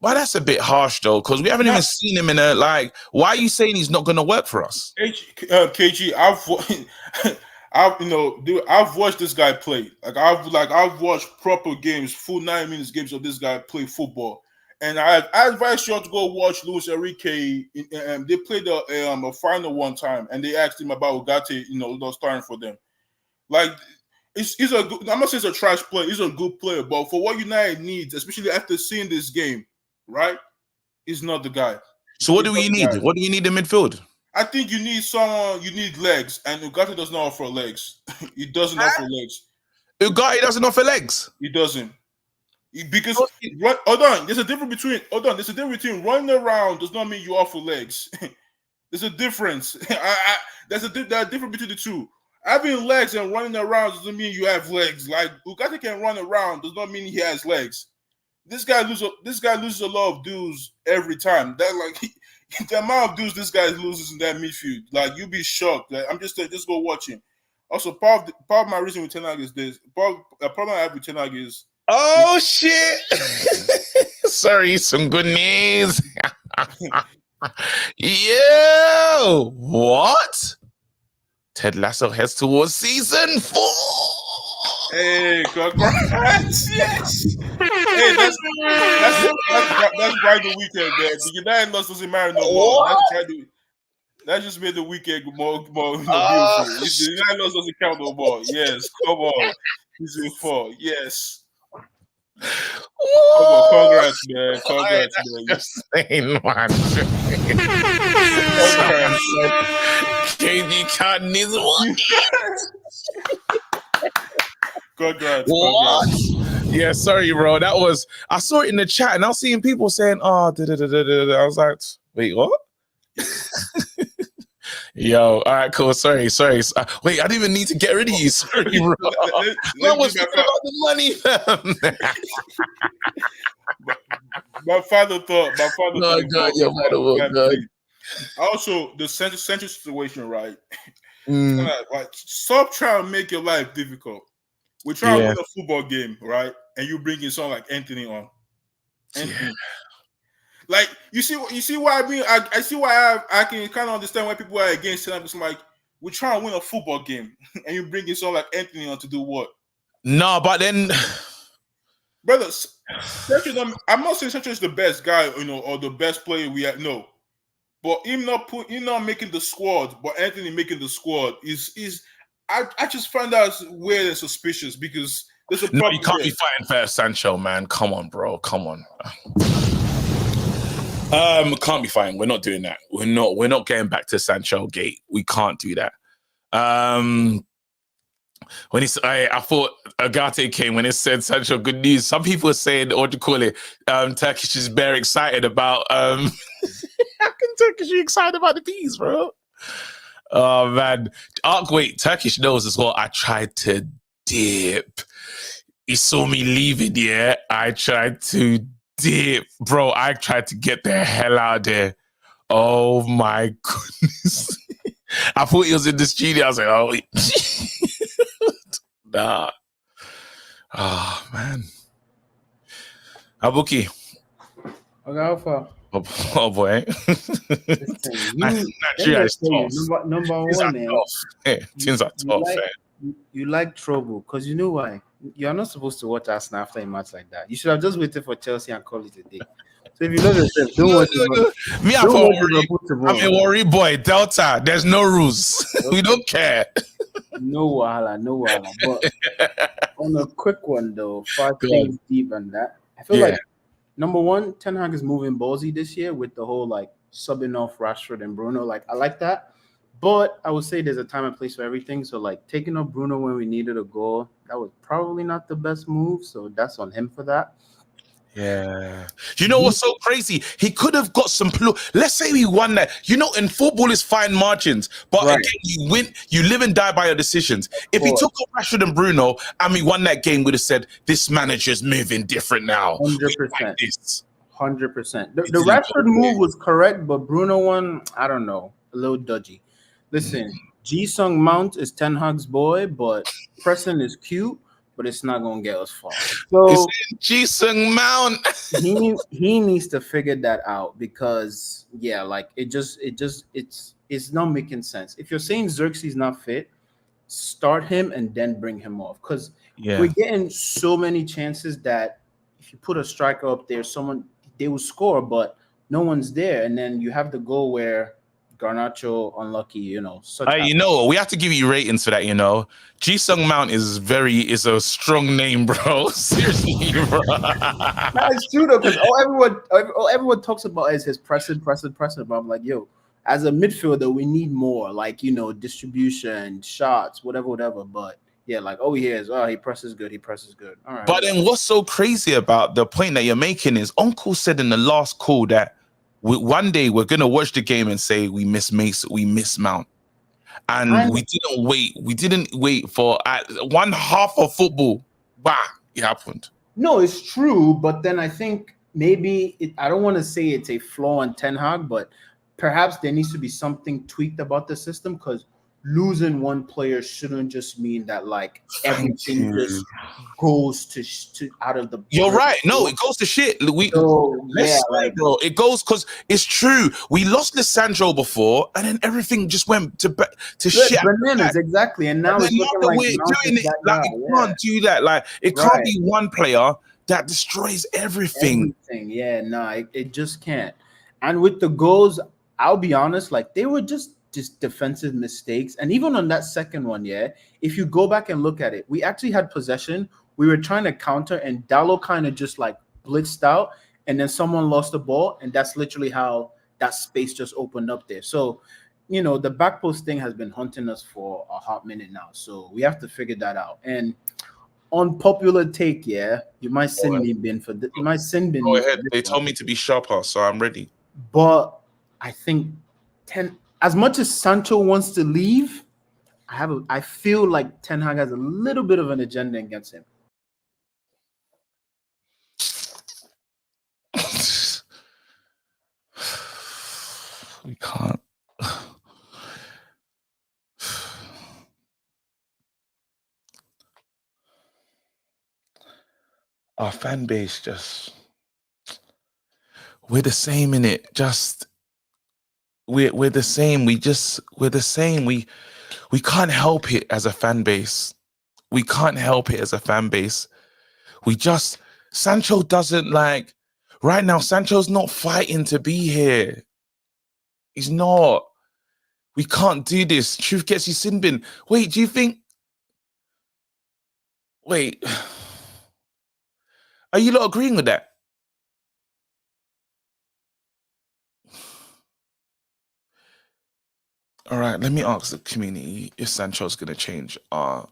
but that's a bit harsh though, because we haven't even seen him in a why are you saying he's not going to work for us? KG, I've watched this guy play. I've watched proper games, full 9 minutes games of this guy play football. And I advise you to go watch Luis Enrique. They played a final one time, and they asked him about Ugarte, starting for them. Like, he's a good, I'm not saying he's a trash player. He's a good player, but for what United needs, especially after seeing this game, right? He's not the guy. So what do we need? What do you need in midfield? I think you need someone. You need legs, and Ugarte does not offer legs. He doesn't offer legs. Ugarte doesn't offer legs. He doesn't. Because hold on, there's a difference between running around does not mean you offer legs. There's a difference. There's a difference between the two. Having legs and running around doesn't mean you have legs. Like Ugarte can run around does not mean he has legs. This guy loses a lot of dudes every time. That like the amount of dudes this guy loses in that midfield, like you'd be shocked. Like, I'm just go watch him. Also, part of my reason with Ten Hag is this. The problem I have with Ten Hag is. Oh shit! Sorry, some good news. Yo, what? Ted Lasso heads towards season 4. Hey, congrats! Yes. Hey, that's Brighton weekend, man. The United loss doesn't matter no more. That just made the weekend more beautiful. The United loss doesn't count no more. Yes, come on. Season 4, yes. Come on, congrats, man. Congrats, man. Insane, man. KD Cotton is one. Congrats. What? Yeah, sorry, bro. That was, I saw it in the chat and I was seeing people saying, oh, I was like, wait, what? Yo, all right, cool. Sorry. Wait, I didn't even need to get rid of you. Sorry, bro. I was talking about the money. My father thought. God. Also, the Sancho situation, right? Like, stop trying to make your life difficult. We're trying to win a football game, right? And you bring in someone like Anthony on. Anthony. Like, you see why I mean? I see why I can kind of understand why people are against it. It's like, we're trying to win a football game, and you bring in someone like Anthony on to do what? No, but then, brothers, I'm not saying Sancho is the best guy, or the best player we have. No, but him not making the squad, but Anthony making the squad is. I just find that weird and suspicious because there's a problem. No, you can't be fighting for Sancho, man. Come on, bro. Come on. Can't be fighting. We're not doing that. We're not getting back to Sancho Gate. We can't do that. When I thought Ugarte came when it said Sancho good news. Some people are saying, what do you call it? Turkish is very excited about how can Turkish be excited about the peas, bro? Oh man. Wait, Turkish knows as well. I tried to dip. He saw me leaving, yeah. I tried to dip. Bro, I tried to get the hell out of there. Oh my goodness. I thought he was in the studio. I was like, oh, nah. Oh, man. Abuki. Okay, how far? Oh boy. Nigeria is tough. Number one, things are tough. You like trouble because you know why? You're not supposed to watch Arsenal after a match like that. You should have just waited for Chelsea and call it a day. So if you know yourself, don't watch it. Me, I'm a worry boy. Delta, there's no rules. We don't care. No wahala. But on a quick one though, 5 things deep and that, I feel like number one, Ten Hag is moving ballsy this year with the whole like subbing off Rashford and Bruno. Like I like that. But I would say there's a time and place for everything. So like taking up Bruno when we needed a goal, that was probably not the best move. So that's on him for that. Yeah. You know what's so crazy? He could have got some let's say we won that. You know, in football is fine margins, but again, you win, you live and die by your decisions. If he took up Rashford and Bruno and we won that game, we'd have said, this manager's moving different now. 100%. 100%. The Rashford move was correct, but Bruno one, I don't know, a little dodgy. Listen, Ji-Sung Mount is Ten Hag's boy, but Preston is cute, but it's not gonna get us far. So Ji-Sung Mount, he needs to figure that out because like it's not making sense. If you're saying Xerxes not fit, start him and then bring him off because we're getting so many chances that if you put a striker up there, they will score, but no one's there, and then you have the goal where Garnacho unlucky. You know, such. You know, we have to give you ratings for that. You know, Ji-Sung Mount is a strong name, bro. Seriously, bro. No, it's true though, because everyone talks about is his pressing. But I'm like, yo, as a midfielder, we need more, like, you know, distribution, shots, whatever. But yeah, like, he presses good. All right. But then what's so crazy about the point that you're making is Uncle said in the last call that one day we're gonna watch the game and say we miss Mason, we miss Mount. And we didn't wait for one half of football. Bah, it happened. No, it's true, but then I think maybe I don't want to say it's a flaw in Ten Hag, but perhaps there needs to be something tweaked about the system, because losing one player shouldn't just mean that like everything just goes to out of the. You're right. No, it goes to shit. Bro. It goes because it's true. We lost Sancho before, and then everything just went to shit. Bananas, exactly. And now it's looking like we're doing it. Like we can't do that. Like it can't be one player that destroys everything. Yeah, no, it just can't. And with the goals, I'll be honest, like they were just defensive mistakes. And even on that second one, if you go back and look at it, we actually had possession. We were trying to counter, and Dallo kind of just like blitzed out, and then someone lost the ball, and that's literally how that space just opened up there. So, you know, the back post thing has been haunting us for a hot minute now. So we have to figure that out. And unpopular take, you might send me bin for this. You might send bin. Go ahead. They told me to be sharper, so I'm ready. But I think as much as Sancho wants to leave, I feel like Ten Hag has a little bit of an agenda against him. We can't. Our fan base we're the same in it. We're the same. We're the same. We can't help it as a fan base. We can't help it as a fan base. Sancho doesn't like right now. Sancho's not fighting to be here. He's not. We can't do this. Truth gets you sin bin. Wait, do you think? Wait, are you not agreeing with that? All right, let me ask the community if Sancho's going to change. I'll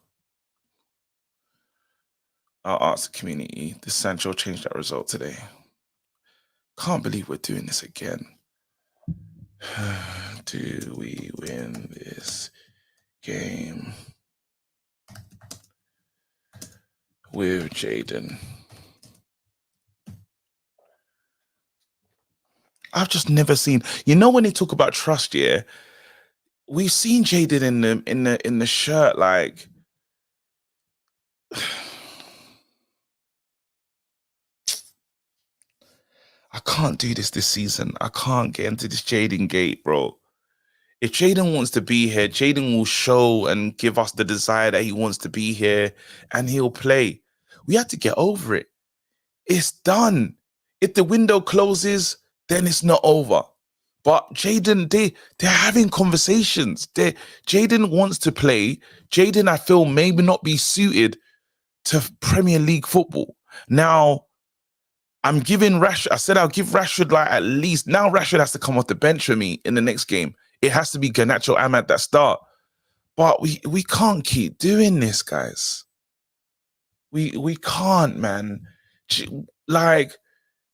ask the community, did Sancho change that result today? Can't believe we're doing this again. Do we win this game with Jadon? I've just never seen, you know, when they talk about trust, we've seen Jadon in the shirt, like I can't do this season. I can't get into this Jadon gate, bro. If Jadon wants to be here, Jadon will show and give us the desire that he wants to be here, and he'll play. We have to get over it. It's done. If the window closes, then it's not over. But Jadon, they're having conversations. Jadon wants to play. Jadon, I feel, maybe not be suited to Premier League football. Now, I'm giving Rashford, I said I'll give Rashford like at least, now Rashford has to come off the bench for me in the next game. It has to be Garnacho Ahmad that start. But we can't keep doing this, guys. We can't, man. Like,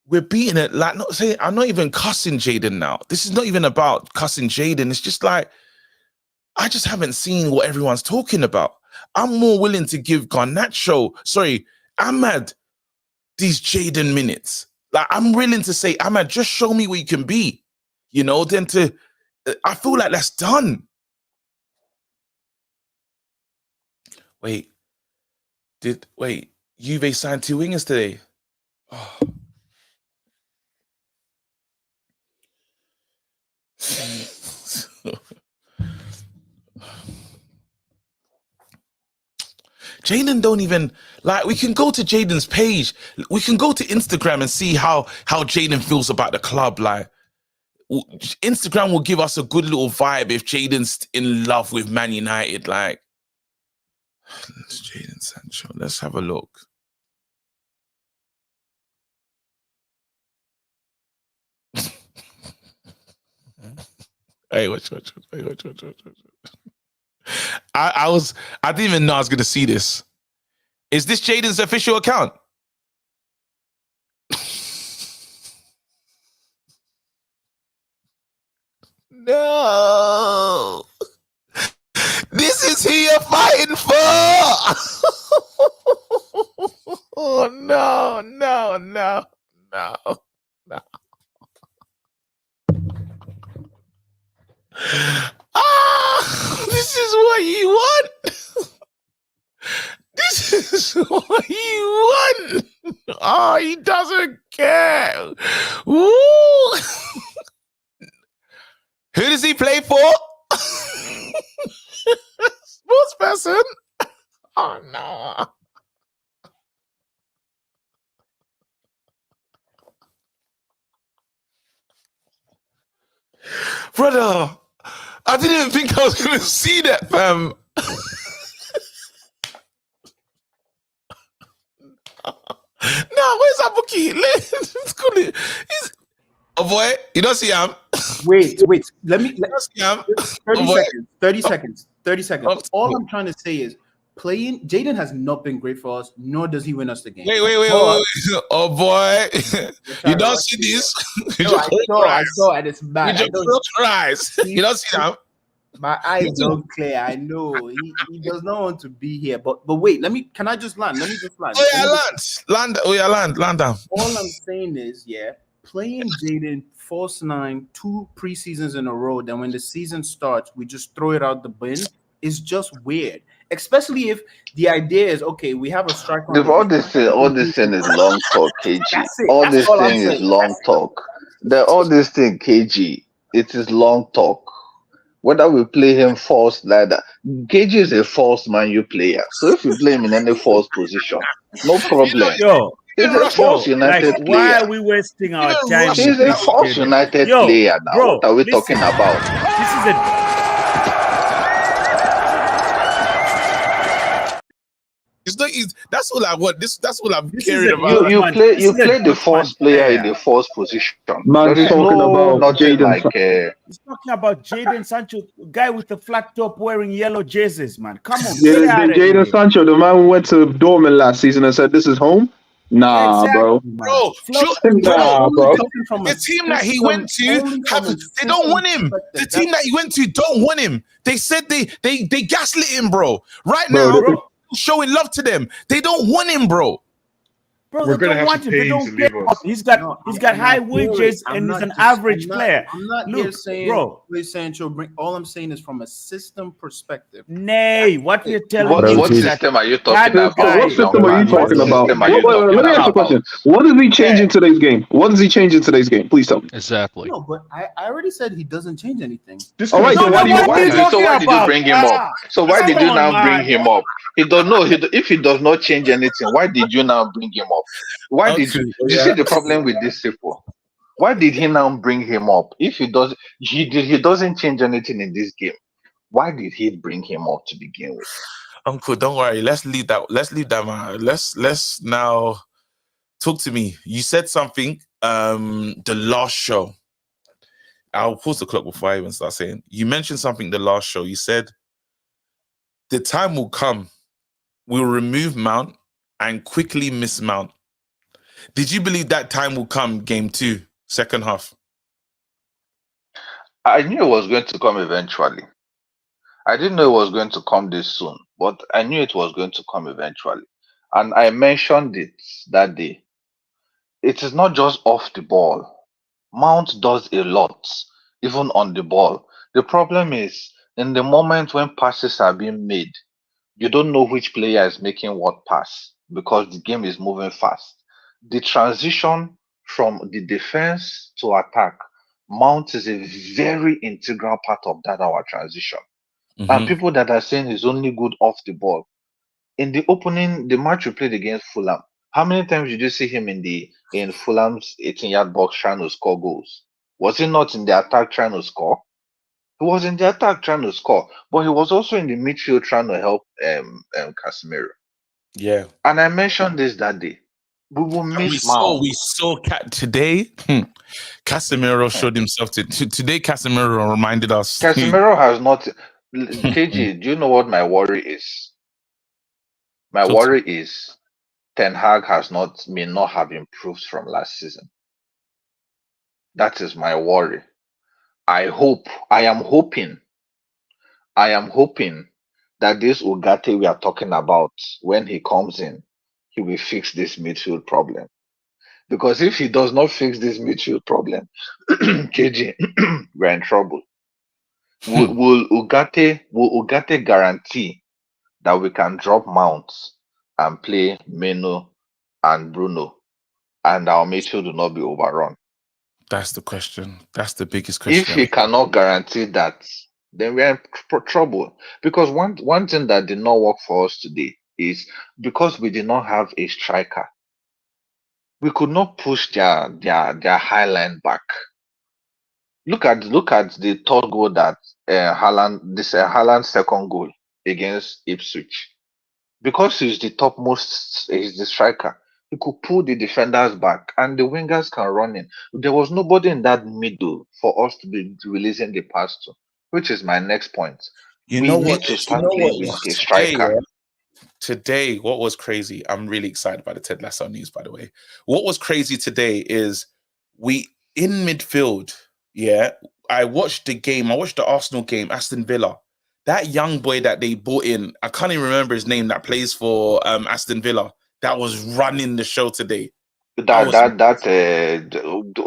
we're beating it. Like, not saying, I'm not even cussing Jadon now. This is not even about cussing Jadon. It's just like, I just haven't seen what everyone's talking about. I'm more willing to give Ahmad these Jadon minutes. Like, I'm willing to say, Ahmad, just show me what you can be. You know, I feel like that's done. Wait, Juve signed 2 wingers today. Oh. Jadon don't even, like, we can go to Jadon's page. We can go to Instagram and see how Jadon feels about the club. Like, Instagram will give us a good little vibe if Jaden's in love with Man United. Like, Jaden Sancho. Let's have a look. Hey, watch. I didn't even know I was gonna see this. Is this Jaden's official account? No. This is who you're fighting for. Oh no. This is what you want. This is what you want. Oh, he doesn't care. Woo. Who does he play for? Sports person. Oh no. Brother, I didn't even think I was going to see that, fam. No, where's that bookie? Let's call it. Oh boy, you don't see him. Wait. Let me. 30 seconds. 30 seconds. All I'm trying to say is playing. Jaden has not been great for us, nor does he win us the game. Wait. Oh boy, you don't see this. I saw, and it's bad. You just cries. You don't see that. My eyes don't clear. I know he does not want to be here. But wait, can I just land? Let me just land. Land down. All I'm saying is, playing Jaden false 9 2 preseasons in a row, then when the season starts, we just throw it out the bin. It's just weird. Especially if the idea is, okay, we have a striker. All this thing is long talk, KG. All this thing is long talk. All this thing, KG, it is long talk. Whether we play him false like that, KG is a false Man U player. So if you play him in any false position, no problem. He's a false United player. Why are we wasting our time? He's a false United player now. What are we talking about? This is a. That's all I want. That's all I'm caring about. You play the false player in the false position. Man, there is talking about Jaden. He's talking about Jaden Sancho, guy with the flat top wearing yellow jerseys, man. Come on, Jaden Sancho, the man who went to Dortmund last season and said, "This is home." Nah, bro. Bro. The team that he went to, they don't want him. The team that he went to don't want him. They said they gaslit him, bro. Right now, showing love to them. They don't want him, bro. Bro, we're gonna have to pay him to leave us. He's got high wages and he's an average player. I'm not here saying, play Sancho. All I'm saying is from a system perspective. Nay, what you're telling me? What system are you talking about? What system are you talking about? Let me ask you a question. What does he change in today's game? Please tell me. Exactly. No, but I already said he doesn't change anything. All right, so why did you bring him up? So why did you now bring him up? He don't know. If he does not change anything, why did you now bring him up? Why did you see the problem with this people? Why did he now bring him up? If he doesn't change anything in this game, why did he bring him up to begin with? Uncle, don't worry. Let's leave that, man. Let's now talk to me. You said something the last show. I'll pause the clock before I even start saying. You mentioned something the last show. You said the time will come. We'll remove Mount and quickly mismount. Did you believe that time will come, game 2, second half? I knew it was going to come eventually. I didn't know it was going to come this soon, but I knew it was going to come eventually. And I mentioned it that day. It is not just off the ball. Mount does a lot, even on the ball. The problem is, in the moment when passes are being made, you don't know which player is making what pass because the game is moving fast. The transition from the defense to attack, Mount is a very integral part of our transition. Mm-hmm. And people that are saying he's only good off the ball. In the match we played against Fulham, how many times did you see him in Fulham's 18-yard box trying to score goals? Was he not in the attack trying to score? He was in the attack trying to score, but he was also in the midfield trying to help Casemiro. Yeah. And I mentioned this that day. We will miss Mount. We saw today. Casemiro showed himself today. Casemiro reminded us. Casemiro has not. KG, do you know what my worry is? My worry is Ten Hag may not have improved from last season. That is my worry. I am hoping that this Ugarte we are talking about, when he comes in, he will fix this midfield problem. Because if he does not fix this midfield problem, KG, we're in trouble. Will Ugarte guarantee that we can drop Mount and play Meno and Bruno, and our midfield will not be overrun? That's the question. That's the biggest question. If he cannot guarantee that, then we are in trouble. Because one thing that did not work for us today is because we did not have a striker. We could not push their high line back. Look at the third goal that Haaland's second goal against Ipswich. Because he's the topmost, he's the striker. He could pull the defenders back and the wingers can run in. There was nobody in that middle for us to be releasing the pass to, which is my next point. We need to start playing with a striker. Today, what was crazy, I'm really excited by the Ted Lasso news, by the way. What was crazy today is we, in midfield, I watched the game. I watched the Arsenal game, Aston Villa. That young boy that they brought in, I can't even remember his name, that plays for Aston Villa, that was running the show today. Oh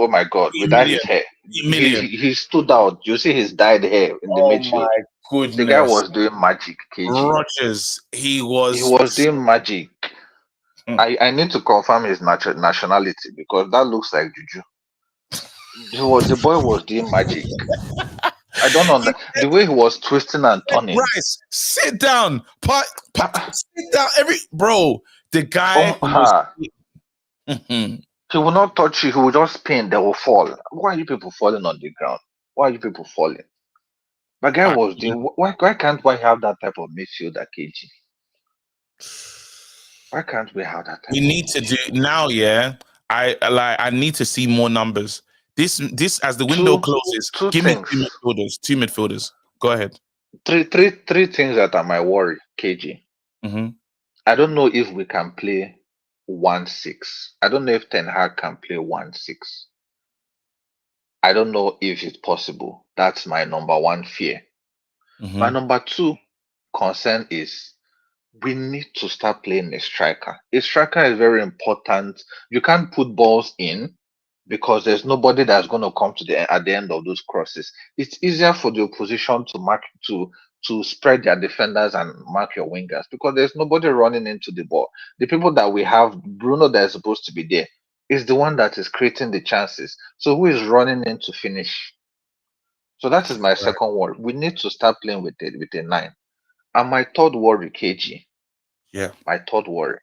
my God, without his hair. He stood out. You see his dyed hair in the midfield. My goodness. The guy was doing magic, KG. Rogers, he was doing magic. I need to confirm his nationality because that looks like Juju. The boy was doing magic. I don't know the way he was twisting and turning. Bryce, sit down. Sit down. The guy he will not touch you, he will just spin, they will fall. Why are you people falling on the ground? Why are you people falling? My guy was doing why can't we have that type of midfielder, KG? Why can't we have that type? We need to do now, I need to see more numbers. This as the window closes, give me two midfielders. Go ahead. Three things that are my worry, KG. I don't know if we can play 1-6. I don't know if Ten Hag can play 1-6. I don't know if it's possible. That's my number one fear. My number two concern is we need to start playing a striker. A striker is very important. You can't put balls in because there's nobody that's going to come at the end of those crosses. It's easier for the opposition to mark to spread their defenders and mark your wingers because there's nobody running into the ball. The people that we have, Bruno, that is supposed to be there, is the one that is creating the chances. So who is running in to finish? So that is my second worry. We need to start playing with a 9. And my third worry, KG. Yeah. My third worry.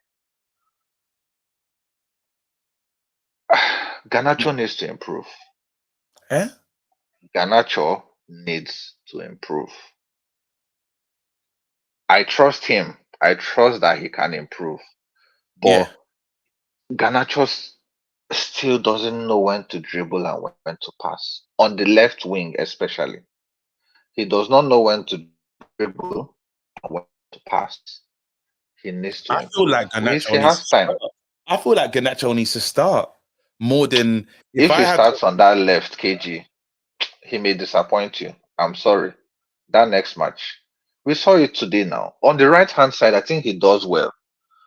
Garnacho needs to improve. Garnacho needs to improve. I trust him. I trust that he can improve. But Garnacho still doesn't know when to dribble and when to pass. On the left wing, especially. He does not know when to dribble and when to pass. He needs to improve. I feel like Garnacho needs to start more than if he starts on that left, KG, he may disappoint you. I'm sorry. That next match. We saw it today now. On the right-hand side, I think he does well.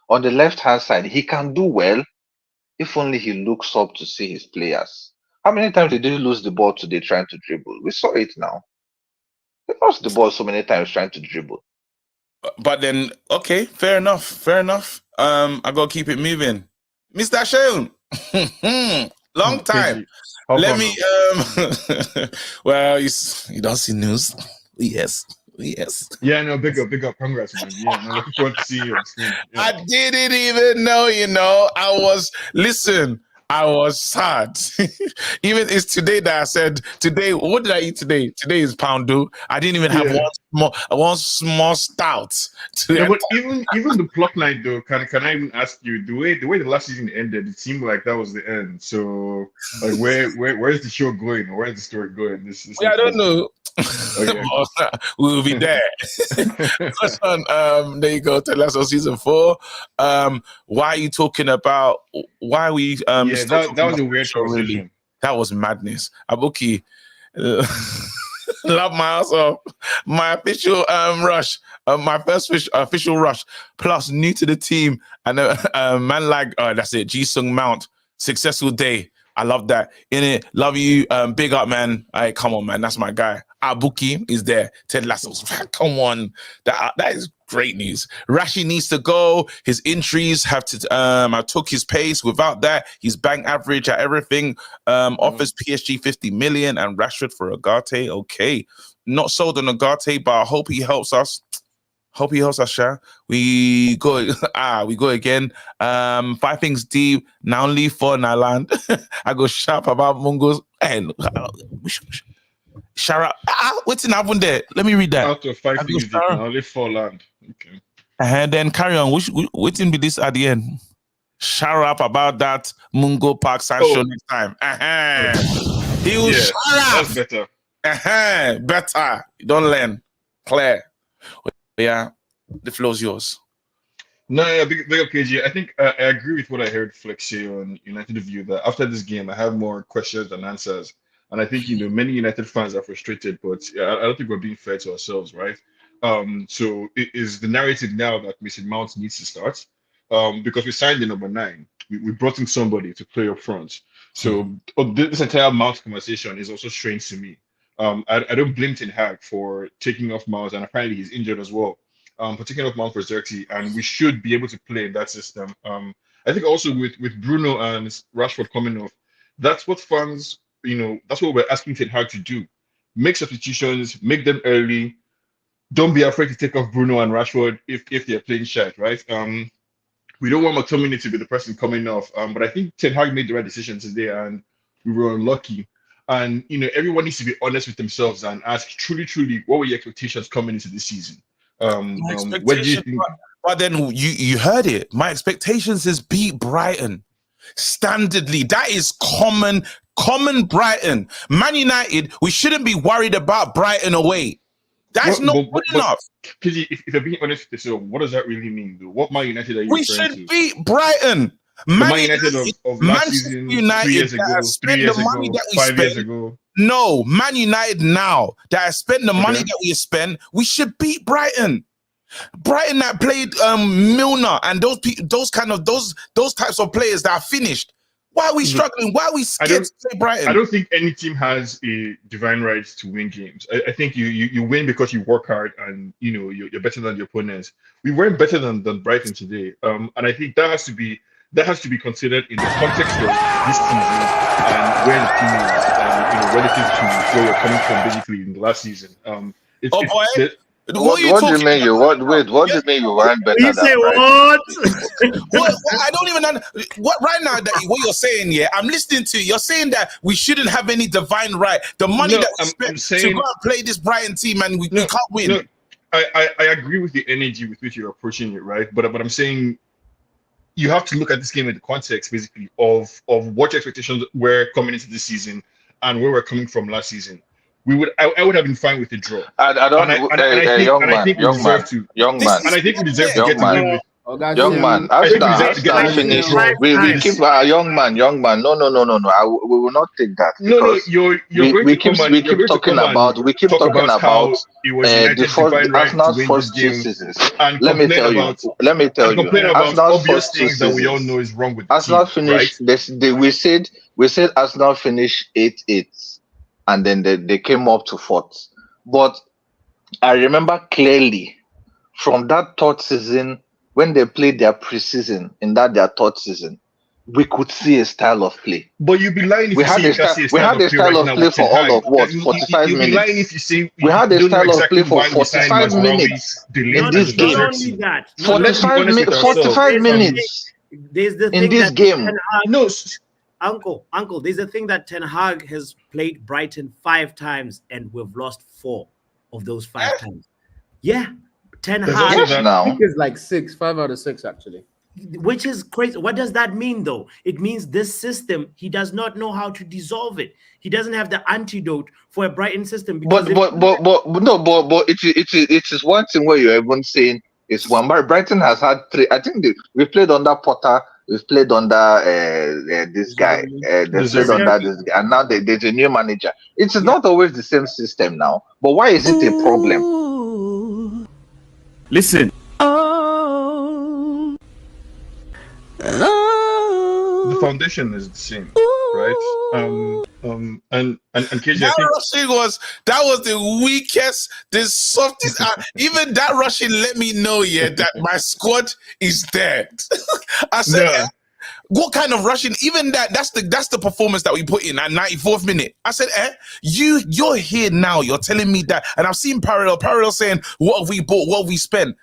On the left-hand side, he can do well if only he looks up to see his players. How many times did he lose the ball today trying to dribble? We saw it now. He lost the ball so many times trying to dribble. But then, okay, fair enough. I got to keep it moving. Mr. Shaun, long time. Let me, well, you don't see news. Yes. Yeah, no, big up. Congrats, man. Yeah, no, looking forward to seeing you on screen. Yeah. I didn't even know, I was sad. Even it's today that I said, today, what did I eat today? Today is poundou. I didn't even have one small stout. No, but even the pluck night though, can I even ask you, the way the last season ended, it seemed like that was the end. So like where's the show going? Or where's the story going? This I don't know. Okay. We'll be there. First one, there you go. Ted Lasso season 4. Why are you talking about? Why are we? That was a weird show, conversation. really. That was madness. Abuki, love my ass off. My official rush, my first official rush. Plus new to the team, and man like that's it. Ji-Sung Mount, successful day. I love that. In it, love you. Big up, man. Hey, come on, man. That's my guy. Abuki is there. Ted Lasso's come on. That is great news. Rashi needs to go. His injuries have to. I took his pace. Without that, he's bang average at everything. Offers PSG 50 million and Rashford for Ugarte. Okay, not sold on Ugarte, but I hope he helps us. Hope he helps us, Sha. We go again. 5 things deep. Now leave for Naland. I go sharp about Mungos. And Shara. What's in happen there? Let me read that. Out of 5 things deep, now leave for land. Okay. And then carry on. What's in be this at the end? Share up about that Mungo Park Sancho next time. He will share up. That's better. Better. You don't learn. Claire. Yeah, the floor's yours. No, big up KG. I think I agree with what I heard Flex say on United View, that after this game, I have more questions than answers. And I think, many United fans are frustrated, but I don't think we're being fair to ourselves, right? So it is the narrative now that Mason Mount needs to start, because we signed the number 9. We brought in somebody to play up front. So this entire Mount conversation is also strange to me. I don't blame Ten Hag for taking off Mount, and apparently he's injured as well. For taking off Mount for Xerxes, and we should be able to play in that system. I think also with Bruno and Rashford coming off, that's what fans, that's what we're asking Ten Hag to do. Make substitutions, make them early. Don't be afraid to take off Bruno and Rashford if they're playing shite, right? We don't want McTominay to be the person coming off, but I think Ten Hag made the right decision today, and we were unlucky. And everyone needs to be honest with themselves and ask truly, what were your expectations coming into this season? What do you think? But then you heard it. My expectations is beat Brighton standardly. That is common Brighton. Man United, we shouldn't be worried about Brighton away. That's not good enough. If you're being honest with yourself, what does that really mean, though? What Man United are you We referring should to? beat Brighton. Man United of last season, 3 years ago, 3 years ago, 5 years ago. No, Man United now that has spent the money that we have spent, we should beat Brighton. Brighton that played Milner and those types of players that are finished. Why are we struggling? Why are we scared to play Brighton? I don't think any team has a divine right to win games. I think you win because you work hard and you're better than your opponents. We weren't better than Brighton today, and I think that has to be considered in the context of this season and where the team is, relative to where we're coming from, basically in the last season. What do you mean you weren't better? You say what? I don't even know what right now that what you're saying. Yeah, I'm listening to you. You're saying that we shouldn't have any divine right. The money that we spent to go and play this Brighton team, and we can't win. No, I agree with the energy with which you're approaching it, right? But I'm saying you have to look at this game in the context, basically, of what your expectations were coming into this season and where we're coming from last season. I would have been fine with the draw. I think we deserve to get to win with. Young man, Arsenal finish. We keep young man. No. We will not take that. No, we keep talking about the first Arsenal's first 2 seasons. Let me tell you. Arsenal's first 2 seasons that we all know is wrong with Arsenal finished. We said Arsenal finished 8th, and then they came up to 4th. But I remember clearly from that 3rd season, when they played their preseason in their 3rd season, we could see a style of play. But you'd be lying if we had a style of play for all of what 45 minutes. Be lying if you say we had a style of play for 45 minutes in this game. 45 minutes There's the in this game. No, Uncle, there's a thing that Ten Hag has played Brighton 5 times and we've lost 4 of those 5 times. Yeah, Ten Hag. I think it's like 5 out of 6 actually. Which is crazy. What does that mean, though? It means this system, he does not know how to dissolve it. He doesn't have the antidote for a Brighton system. But it is one thing where you're even saying is one. Brighton has had 3. I think we played under Potter. We've played under this guy. They played under this guy, and now there's a new manager. It is not always the same system now. But why is it a problem? Listen. The foundation is the same, right? And KJ, that was the weakest, the softest. Even that rushing let me know, that my squad is dead. I said, what kind of rushing? Even that's the performance that we put in at 94th minute. I said, you're here now. You're telling me that, and I've seen parallel saying, what have we bought? What have we spent?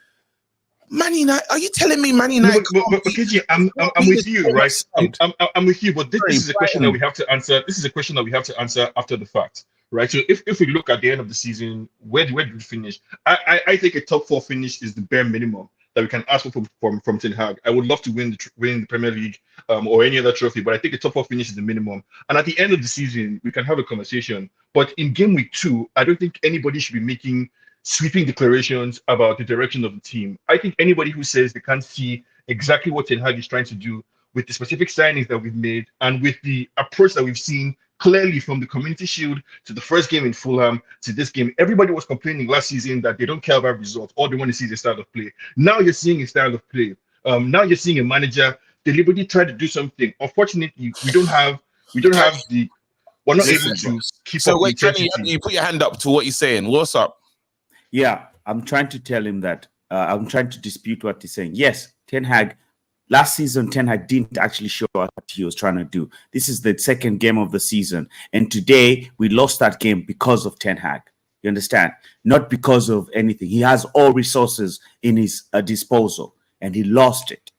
Man United, are you telling me Man United? But KG, I'm with you, right? I'm with you, but this is a question that we have to answer. This is a question that we have to answer after the fact, right? So if we look at the end of the season, where did we finish? I think a top 4 finish is the bare minimum that we can ask for from Ten Hag. I would love to win the Premier League or any other trophy, but I think a top 4 finish is the minimum. And at the end of the season, we can have a conversation. But in game week 2, I don't think anybody should be making sweeping declarations about the direction of the team. I think anybody who says they can't see exactly what Ten Hag is trying to do with the specific signings that we've made and with the approach that we've seen clearly from the Community Shield to the first game in Fulham to this game, everybody was complaining last season that they don't care about results. All they want to see is a style of play. Now you're seeing a style of play. Now you're seeing a manager deliberately try to do something. Unfortunately, we're not able to keep up. Wait, Kenny, you put your hand up to what you're saying. What's up? Yeah, I'm trying to tell him that. I'm trying to dispute what he's saying. Yes, Ten Hag, last season, Ten Hag didn't actually show us what he was trying to do. This is the second game of the season. And today, we lost that game because of Ten Hag. You understand? Not because of anything. He has all resources in his disposal, and he lost it.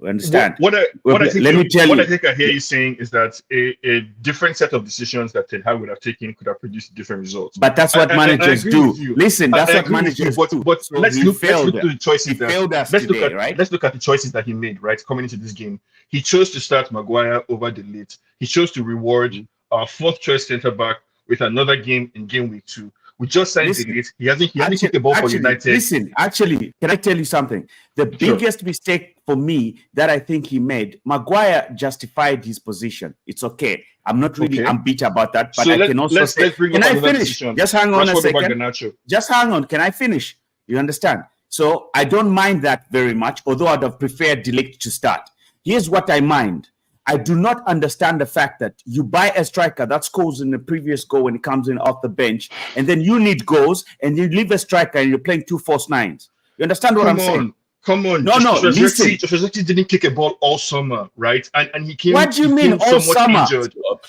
You understand? What I think I hear you saying is that a different set of decisions that Ten Hag would have taken could have produced different results. But that's what managers do. Listen, that's what managers do. But So let's look at the choices. Let's look at the choices that he made, right, coming into this game. He chose to start Maguire over Delete. He chose to reward our 4th choice centre back with another game in game week 2. We just signed Delete. He hasn't kicked the ball for United. Listen, actually, can I tell you something? The biggest mistake for me that I think he made, Maguire justified his position. It's okay. I'm not really bitter about that, but so I can also say, can I finish? Position. Just hang on a second. Just hang on. Can I finish? You understand? So I don't mind that very much, although I'd have preferred Delete to start. Here's what I mind. I do not understand the fact that you buy a striker that scores in the previous goal when he comes in off the bench, and then you need goals, and you leave a striker and you're playing 2 false 9s. You understand what I'm saying? Come on. Listen. Joshua didn't kick a ball all summer, right? And he came. What do you mean all summer?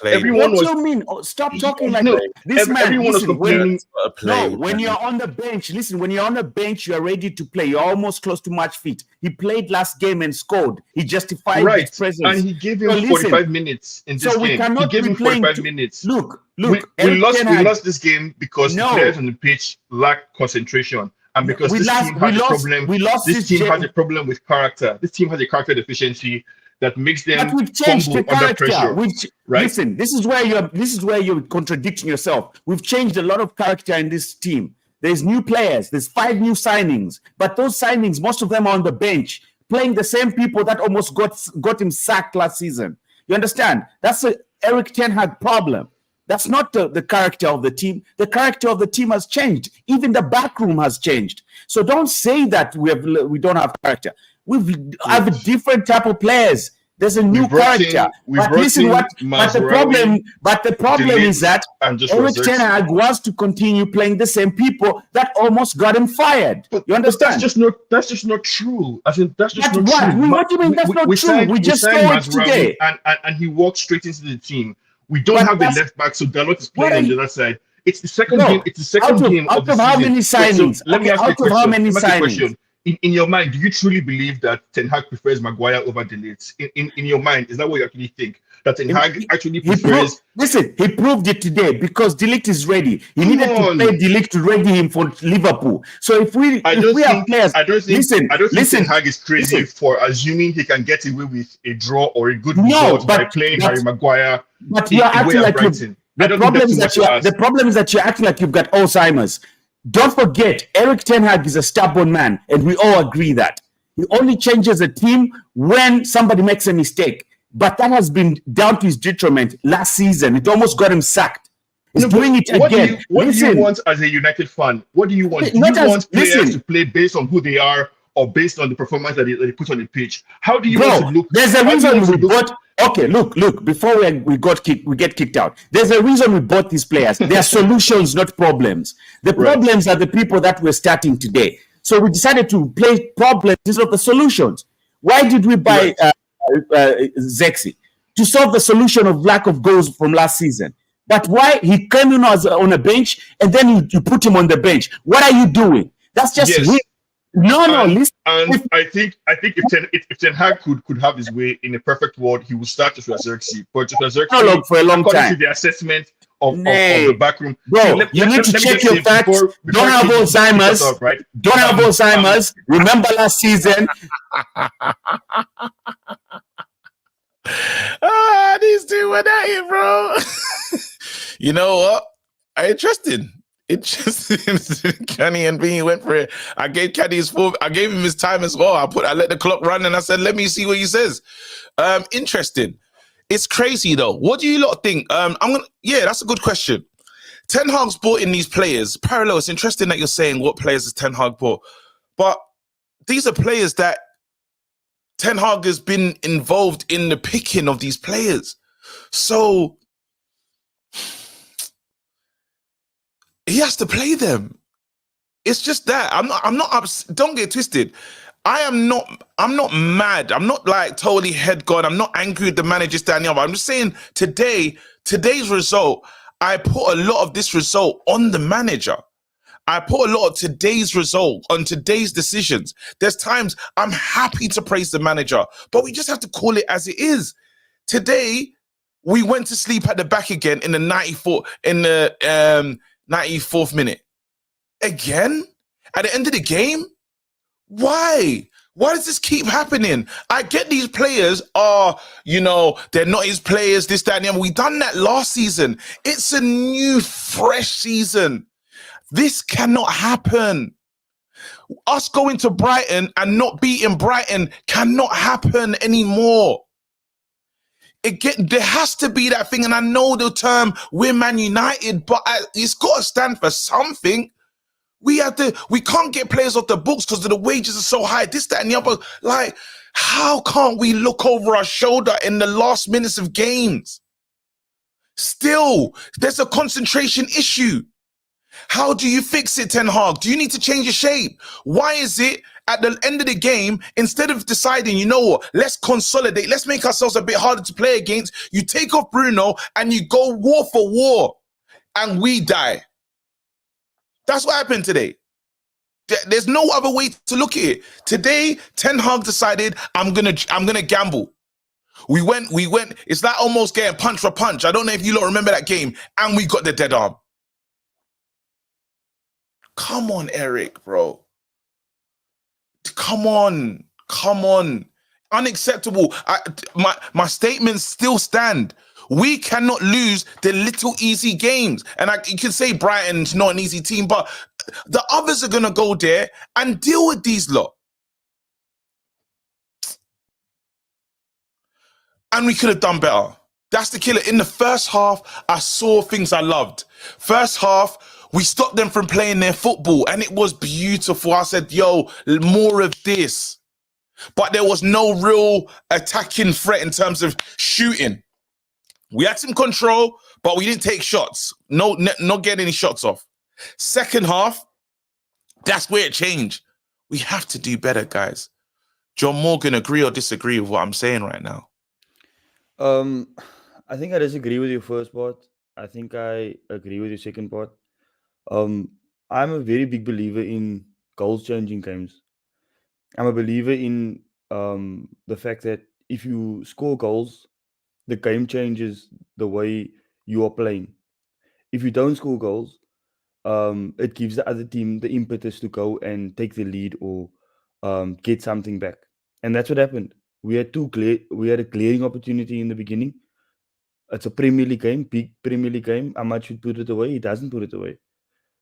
Everyone what do you mean? Stop talking like that. This man. Everyone was complaining. When you're on the bench, listen. When you're on the bench, you are ready to play. You're almost close to match fit. He played last game and scored. He justified his presence, and he gave him 45 minutes in this game. He gave him 45 minutes. Look. We lost this game because the players on the pitch lack concentration. And because this team has a problem with character. This team has a character deficiency that makes them fumble under pressure. Listen, this is where you're contradicting yourself. We've changed a lot of character in this team. There's new players. There's 5 new signings, but those signings, most of them are on the bench, playing the same people that almost got him sacked last season. You understand? That's a Eric Ten Hag problem. That's not the character of the team. The character of the team has changed. Even the back room has changed. So don't say that we don't have character. We have a different type of players. There's a new character. But the problem is that Eric Ten Hag wants to continue playing the same people that almost got him fired. You understand? That's just not true. I think that's just not true. What do you mean that's not true? We just saw it today. And he walked straight into the team. We don't have the left back, so Dalot is playing on the other side. It's the second game. It's the second game of the season. How many signings? Let me ask you a question. In your mind, do you truly believe that Ten Hag prefers Maguire over Delete? In your mind, is that what you actually think? that Ten Hag actually He prefers. listen, he proved it today because De Ligt is ready. He Come needed to on. play De Ligt to ready him for Liverpool. So if we have players, I don't think Ten Hag is crazy listen. for assuming he can get away with a draw or a good No, result by but- playing but- Harry Maguire. But you're acting like Brighton. the problem is that you're acting like you've got Alzheimer's. Don't forget, Eric Ten Hag is a stubborn man, and we all agree that. He only changes a team when somebody makes a mistake. But that has been down to his detriment last season. It almost got him sacked. He's doing it again. What do you want as a United fan? What do you want? Do you want players to play based on who they are or based on the performance that they put on the pitch? How do you want to look? There's a reason we bought. Okay, look. Before we get kicked out. There's a reason we bought these players. They are solutions, not problems. The problems are the people that we're starting today. So we decided to play problems instead of the solutions. Why did we buy Zexi? To solve the solution of lack of goals from last season. But why he came in on a bench and then you put him on the bench? What are you doing? That's just weird. No, listen. And I think if Ten Hag could have his way in a perfect world, he would start Joshua Zirkzee. But Joshua Zirkzee, for a long according time. to the assessment of the backroom, bro, you need to check your facts. Don't have Alzheimer's. Don't have Alzheimer's. Remember last season. These two went at it, bro. You know what? Interesting. Kenny and Beanie went for it. I gave Kenny I gave him his time as well. I let the clock run and I said, let me see what he says. Interesting. It's crazy though. What do you lot think? That's a good question. Ten Hag's brought in these players. Parallel, it's interesting that you're saying what players has Ten Hag brought. But these are players that Ten Hag has been involved in the picking of these players. So he has to play them. It's just that. I'm not upset. Don't get twisted. I'm not mad. I'm not like totally head gone. I'm not angry with the manager standing up. I'm just saying today's result, I put a lot of this result on the manager. I put a lot of today's result on today's decisions. There's times I'm happy to praise the manager, but we just have to call it as it is. Today, we went to sleep at the back again in the 94th minute. Again? At the end of the game? Why? Why does this keep happening? I get these players are, they're not his players, this, that, and the other. We done that last season. It's a new, fresh season. This cannot happen. Us going to Brighton and not beating Brighton cannot happen anymore. There has to be that thing, and I know the term we're Man United, but it's got to stand for something. We can't get players off the books because the wages are so high, this, that, and the other. Like, how can't we look over our shoulder in the last minutes of games? Still, there's a concentration issue. How do you fix it, Ten Hag? Do you need to change your shape? Why is it at the end of the game, instead of deciding, you know what, let's consolidate, let's make ourselves a bit harder to play against, you take off Bruno and you go war for war and we die? That's what happened today. There's no other way to look at it. Today, Ten Hag decided, I'm gonna gamble. We went, it's like almost getting punch for punch. I don't know if you lot remember that game, and we got the dead arm. Come on, Eric, bro. Come on. Unacceptable. My statements still stand. We cannot lose the little easy games. And you can say Brighton's not an easy team, but the others are going to go there and deal with these lot. And we could have done better. That's the killer. In the first half, I saw things I loved. First half, we stopped them from playing their football, and it was beautiful. I said, yo, more of this. But there was no real attacking threat in terms of shooting. We had some control, but we didn't take shots. Not getting any shots off. Second half, that's where it changed. We have to do better, guys. John Morgan, agree or disagree with what I'm saying right now? I think I disagree with your first part. I think I agree with your second part. I'm a very big believer in goals changing games. I'm a believer in the fact that if you score goals, the game changes the way you are playing. If you don't score goals, it gives the other team the impetus to go and take the lead or get something back. And that's what happened. We had a glaring opportunity in the beginning. It's a Premier League game, big Premier League game. Ahmad should put it away. He doesn't put it away.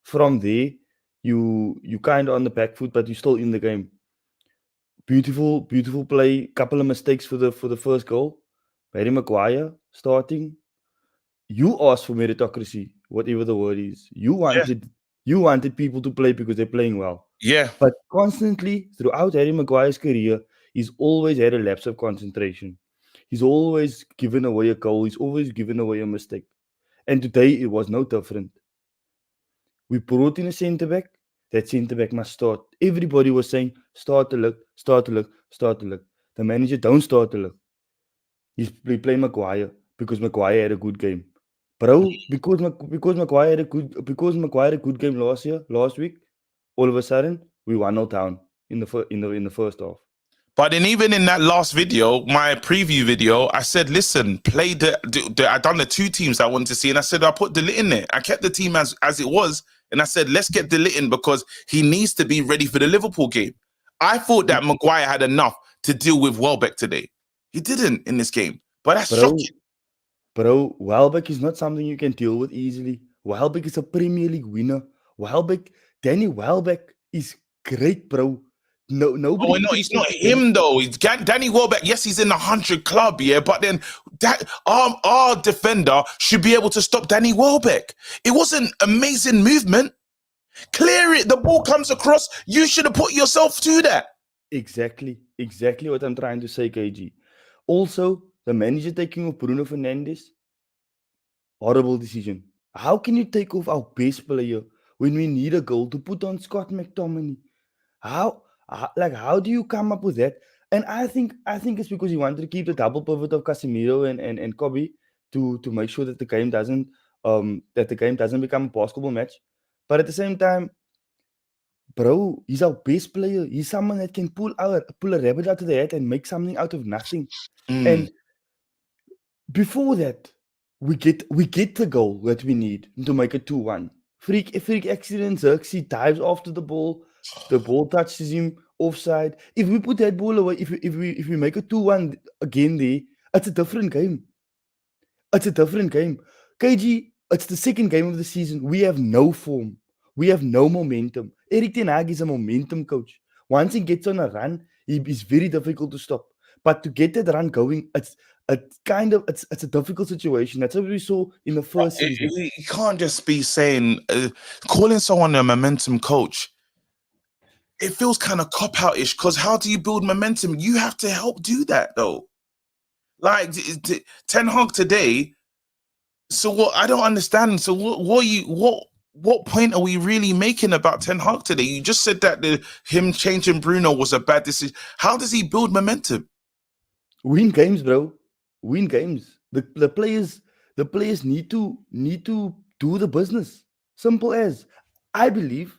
From there, you kind of on the back foot, but you're still in the game. Beautiful play. Couple of mistakes for the first goal. Harry Maguire starting. You asked for meritocracy, whatever the word is. You wanted people to play because they're playing well. Yeah. But constantly throughout Harry Maguire's career, he's always had a lapse of concentration. He's always given away a goal. He's always given away a mistake. And today it was no different. We brought in a centre back. That centre back must start. Everybody was saying, start to look. The manager don't start to look. He played Maguire because Maguire had a good game. Bro, because Maguire had a good game last week, all of a sudden we 1-0 down in the first half. But then even in that last video, my preview video, I said, listen, play I done the two teams I wanted to see, and I said I put De Ligt in there. I kept the team as it was, and I said, let's get De Ligt in because he needs to be ready for the Liverpool game. I thought that Maguire had enough to deal with Welbeck today. He didn't in this game, but that's shocking. Bro, Welbeck is not something you can deal with easily. Welbeck is a Premier League winner. Danny Welbeck is great, bro. Nobody. Oh, no, it's not him though. It's Danny Welbeck. Yes, he's in the 100 club, yeah, but then that our defender should be able to stop Danny Welbeck. It wasn't amazing movement. Clear it. The ball comes across. You should have put yourself to that. Exactly what I'm trying to say, KG. Also, the manager taking off Bruno Fernandes, horrible decision. How can you take off our best player when we need a goal to put on Scott McTominay? How do you come up with that? And I think it's because he wanted to keep the double pivot of Casemiro and Kobe to make sure that the game doesn't become a basketball match. But at the same time, bro, he's our best player. He's someone that can pull a rabbit out of the hat and make something out of nothing. And before that, we get the goal that we need to make it 2-1. Freak accident, Xerxes dives after the ball touches him offside. If we put that ball away, if we make it 2-1 again there, it's a different game. KG, it's the second game of the season. We have no form. We have no momentum. Erik ten Hag is a momentum coach. Once he gets on a run, it's very difficult to stop. But to get that run going, it's a difficult situation. That's what we saw in the first season. You can't just be saying, calling someone a momentum coach. It feels kind of cop-out-ish because how do you build momentum? You have to help do that, though. Like, Ten Hag today, so what? I don't understand. So what point are we really making about Ten Hag today? You just said that him changing Bruno was a bad decision. How does he build momentum? Win games, bro. Win games. The players need to do the business. Simple as. I believe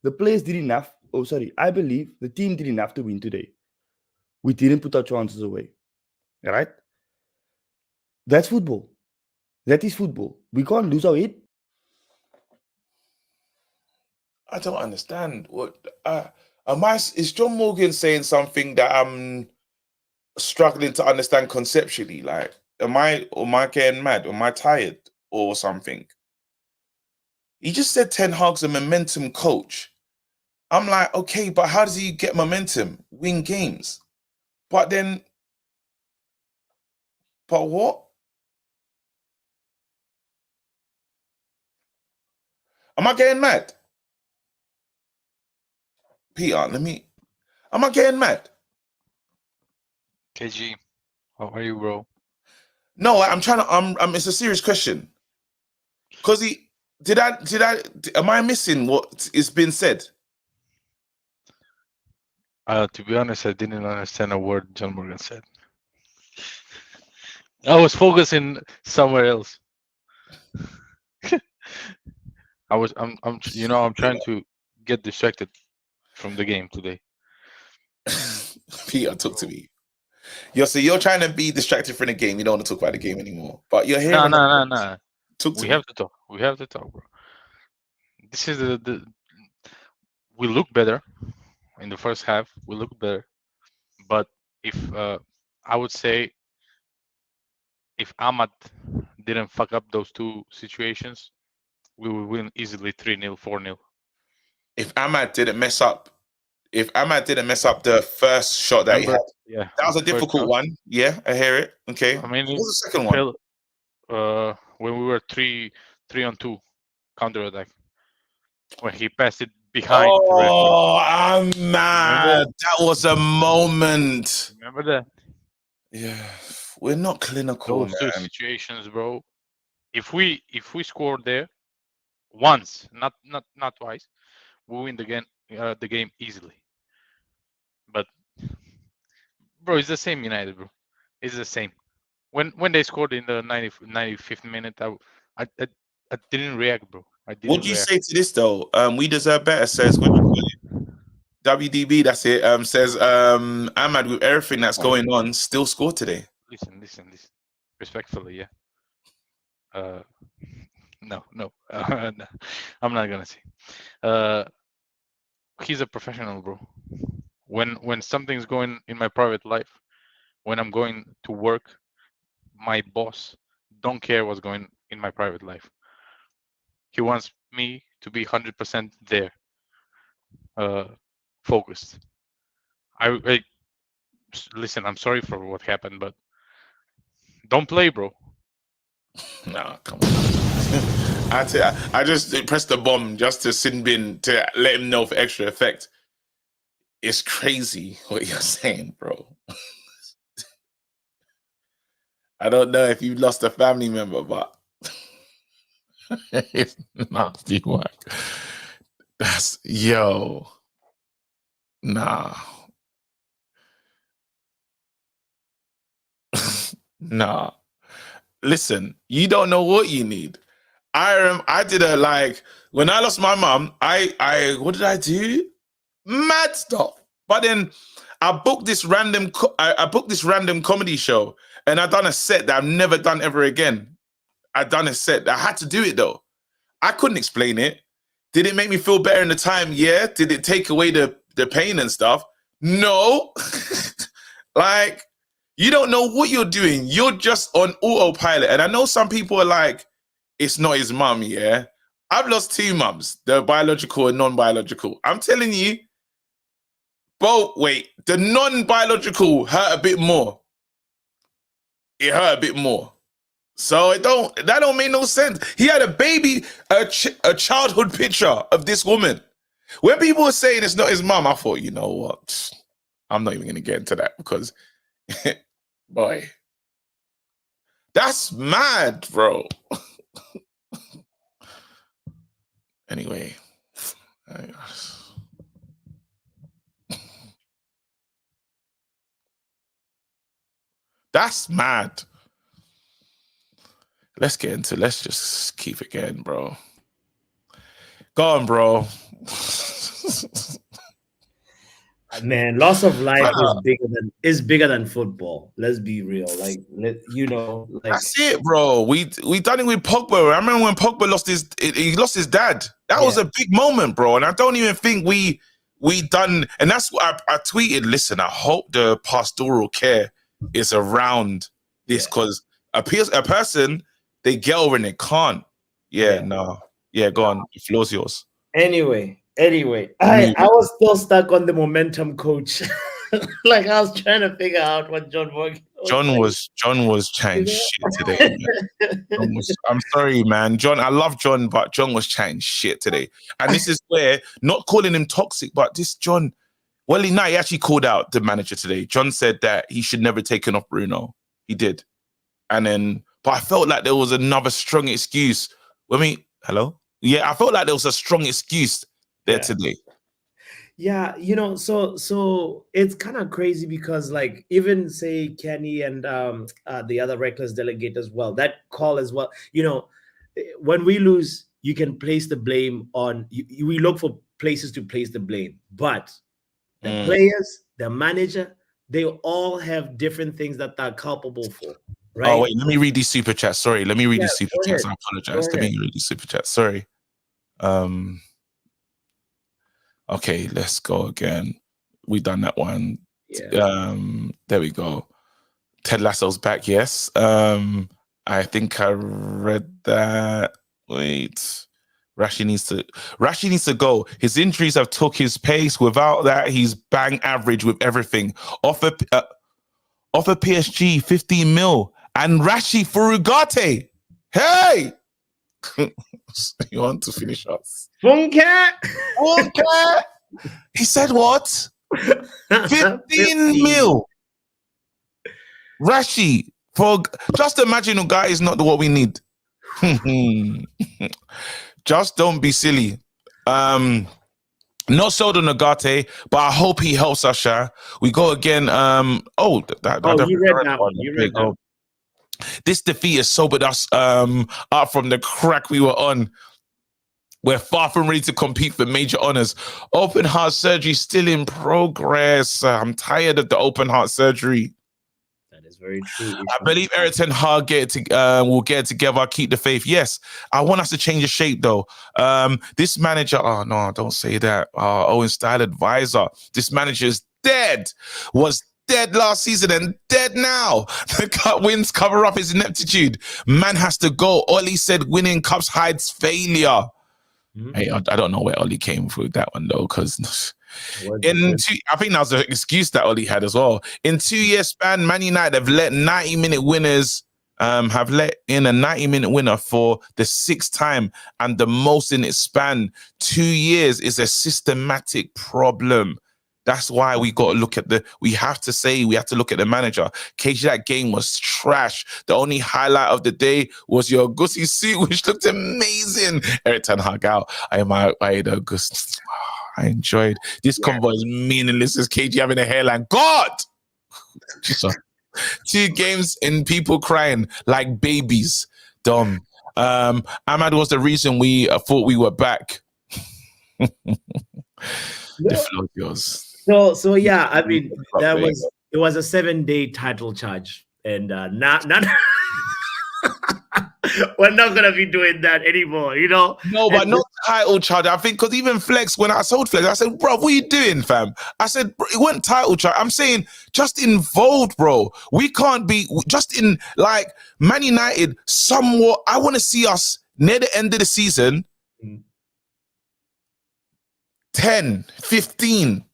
the players did enough. I believe the team did enough to win today. We didn't put our chances away. Right? That's football. That is football. We can't lose our head. I don't understand. What is John Morgan saying something that I'm struggling to understand conceptually? Like, am I getting mad? Am I tired or something? He just said Ten Hag's a momentum coach. I'm like, okay, but how does he get momentum? Win games. But what? Am I getting mad? Peter, am I getting mad? KG, how are you, bro? No, I'm trying to, it's a serious question. Because am I missing what is being said? To be honest, I didn't understand a word John Morgan said. I was focusing somewhere else. I'm trying to get distracted from the game today. Peter, talk to me. You're trying to be distracted from the game. You don't want to talk about the game anymore. But you're here. No. Talk to We me. have to talk. We have to talk, bro. This is the we look better in the first half. We look better, but if I would say if Ahmad didn't fuck up those two situations, we would win easily 3-0, 4-0. If Ahmad didn't mess up the first shot that he had, that was a difficult one. Yeah, I hear it. Okay. I mean, what was the second one? When we were 3-on-2 counter attack, when he passed it behind. Oh, I'm mad. That was a moment. Remember that? Yeah, we're not clinical, Those two man. situations, bro. If we score there once, not twice, we win the game easily. But bro, it's the same United, bro. It's the same. When they scored in the 95th minute, I didn't react, bro. I didn't. What do you say to this though? We deserve better. Says WDB. That's it. Says Ahmad, with everything that's going on, still scored today. Listen. Respectfully, yeah. No. No. I'm not gonna say. He's a professional, bro. When something's going in my private life, when I'm going to work, my boss don't care what's going in my private life. He wants me to be 100% there, focused. I listen. I'm sorry for what happened, but don't play, bro. Nah, come on. I just pressed the bomb just to sin bin to let him know for extra effect. It's crazy what you're saying, bro. I don't know if you lost a family member, but it's nasty work. That's nah. Nah. Listen, you don't know what you need. I did when I lost my mom, what did I do? Mad stuff. But then I booked this random comedy show, and I done a set that I've never done ever again. I done a set. I had to do it though. I couldn't explain it. Did it make me feel better in the time? Yeah. Did it take away the pain and stuff? No. You don't know what you're doing. You're just on autopilot. And I know some people are like, it's not his mum, yeah? I've lost two mums, the biological and non-biological. I'm telling you, the non-biological hurt a bit more. It hurt a bit more. So that don't make no sense. He had a baby, a childhood picture of this woman. When people were saying it's not his mum, I thought, you know what? I'm not even going to get into that because, boy, that's mad, bro. Anyway, that's mad. Let's just keep it going, bro. Go on, bro. Man, loss of life is bigger than football. Let's be real. That's it, bro. We done it with Pogba. I remember when Pogba lost his dad. That was a big moment, bro. And I don't even think we done. And that's what I tweeted. Listen, I hope the pastoral care is around this because a person they get over and they can't. No. Yeah, go on. The floor's yours. Anyway, I was still stuck on the momentum coach. I was trying to figure out what John Morgan was. John was chatting shit today. I'm sorry, man. John, I love John, but John was chatting shit today. And this is where, not calling him toxic, but this John, he actually called out the manager today. John said that he should never taken off Bruno. He did. But I felt like there was another strong excuse. Hello? Yeah, I felt like there was a strong excuse there today. Yeah, so it's kind of crazy because even say Kenny and the other reckless delegate as well, that call as well, when we lose, you can place the blame on, we look for places to place the blame, but the players, the manager, they all have different things that they're culpable for, right? Oh wait, let me read these super chats. Sorry, let me read these super go chats. ahead. I apologize. Go Let me ahead. read these super chats. Sorry. Okay, let's go again. We done that one. Yeah. There we go. Ted Lasso's back. Yes. I think I read that. Wait. Rashi needs to go. His injuries have took his pace. Without that, he's bang average with everything. Offer PSG 15 mil and Rashi for Ugarte. Hey, you want to finish us? Funke. He said what? 15 mil. Rashi for just imagine Ugarte is not what we need. Just don't be silly. Not sold on Ugarte, but I hope he helps us, Sha. We go again. You read that one. You read that. This defeat has sobered us up from the crack we were on. We're far from ready to compete for major honors. Open heart surgery still in progress. I'm tired of the open heart surgery. That is very true. I believe Eric Ten Hag will get it together, keep the faith. Yes, I want us to change the shape though. This manager, oh no, don't say that. Owen Style advisor. This manager is dead. Was dead last season and dead now. The cup wins cover up his ineptitude. Man has to go. Ollie said winning cups hides failure. Hey, I don't know where Ollie came through that one though, because I think that was an excuse that Ollie had as well. In 2 years span, Man United have let 90-minute winners have let in a 90-minute winner for the 6th time and the most in its span. 2 years is a systematic problem. That's why we got to look at we have to look at the manager. KG, that game was trash. The only highlight of the day was your Gussie suit, which looked amazing. Eric Ten Hag out. I enjoyed. This convo is meaningless as KG having a hairline. God! 2 games and people crying like babies. Dumb. Ahmad was the reason we thought we were back. The floor is yours. So yeah, I mean, it was a 7-day title charge, and not we're not gonna be doing that anymore, you know. No, but not title charge. I think because even Flex, when I sold Flex, I said, "Bro, what are you doing, fam?" I said, "It wasn't title charge." I'm saying just involved, bro. We can't be just in like Man United. Somewhat, I want to see us near the end of the season. 10, 15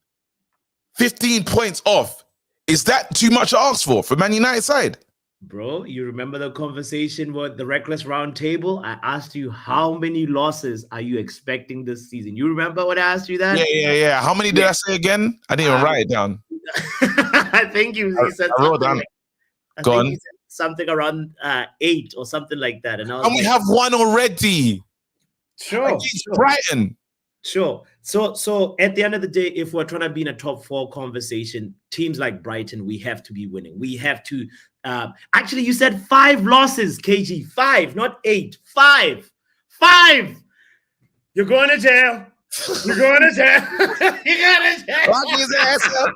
points off. Is that too much to ask for Man United side? Bro, you remember the conversation with the Reckless Round Table? I asked you, how many losses are you expecting this season? You remember when I asked you that? Yeah. How many did I say again? I didn't even write it down. I think you said I wrote down. Go on. You said something around 8 or something like that. And we have one already. Sure. Brighton. Sure. So at the end of the day, if we're trying to be in a top 4 conversation, teams like Brighton, we have to be winning. We have to. Actually, you said 5 losses, KG. 5, not 8. 5. You're going to jail. You're going to jail. You're going to jail. Lock his ass up.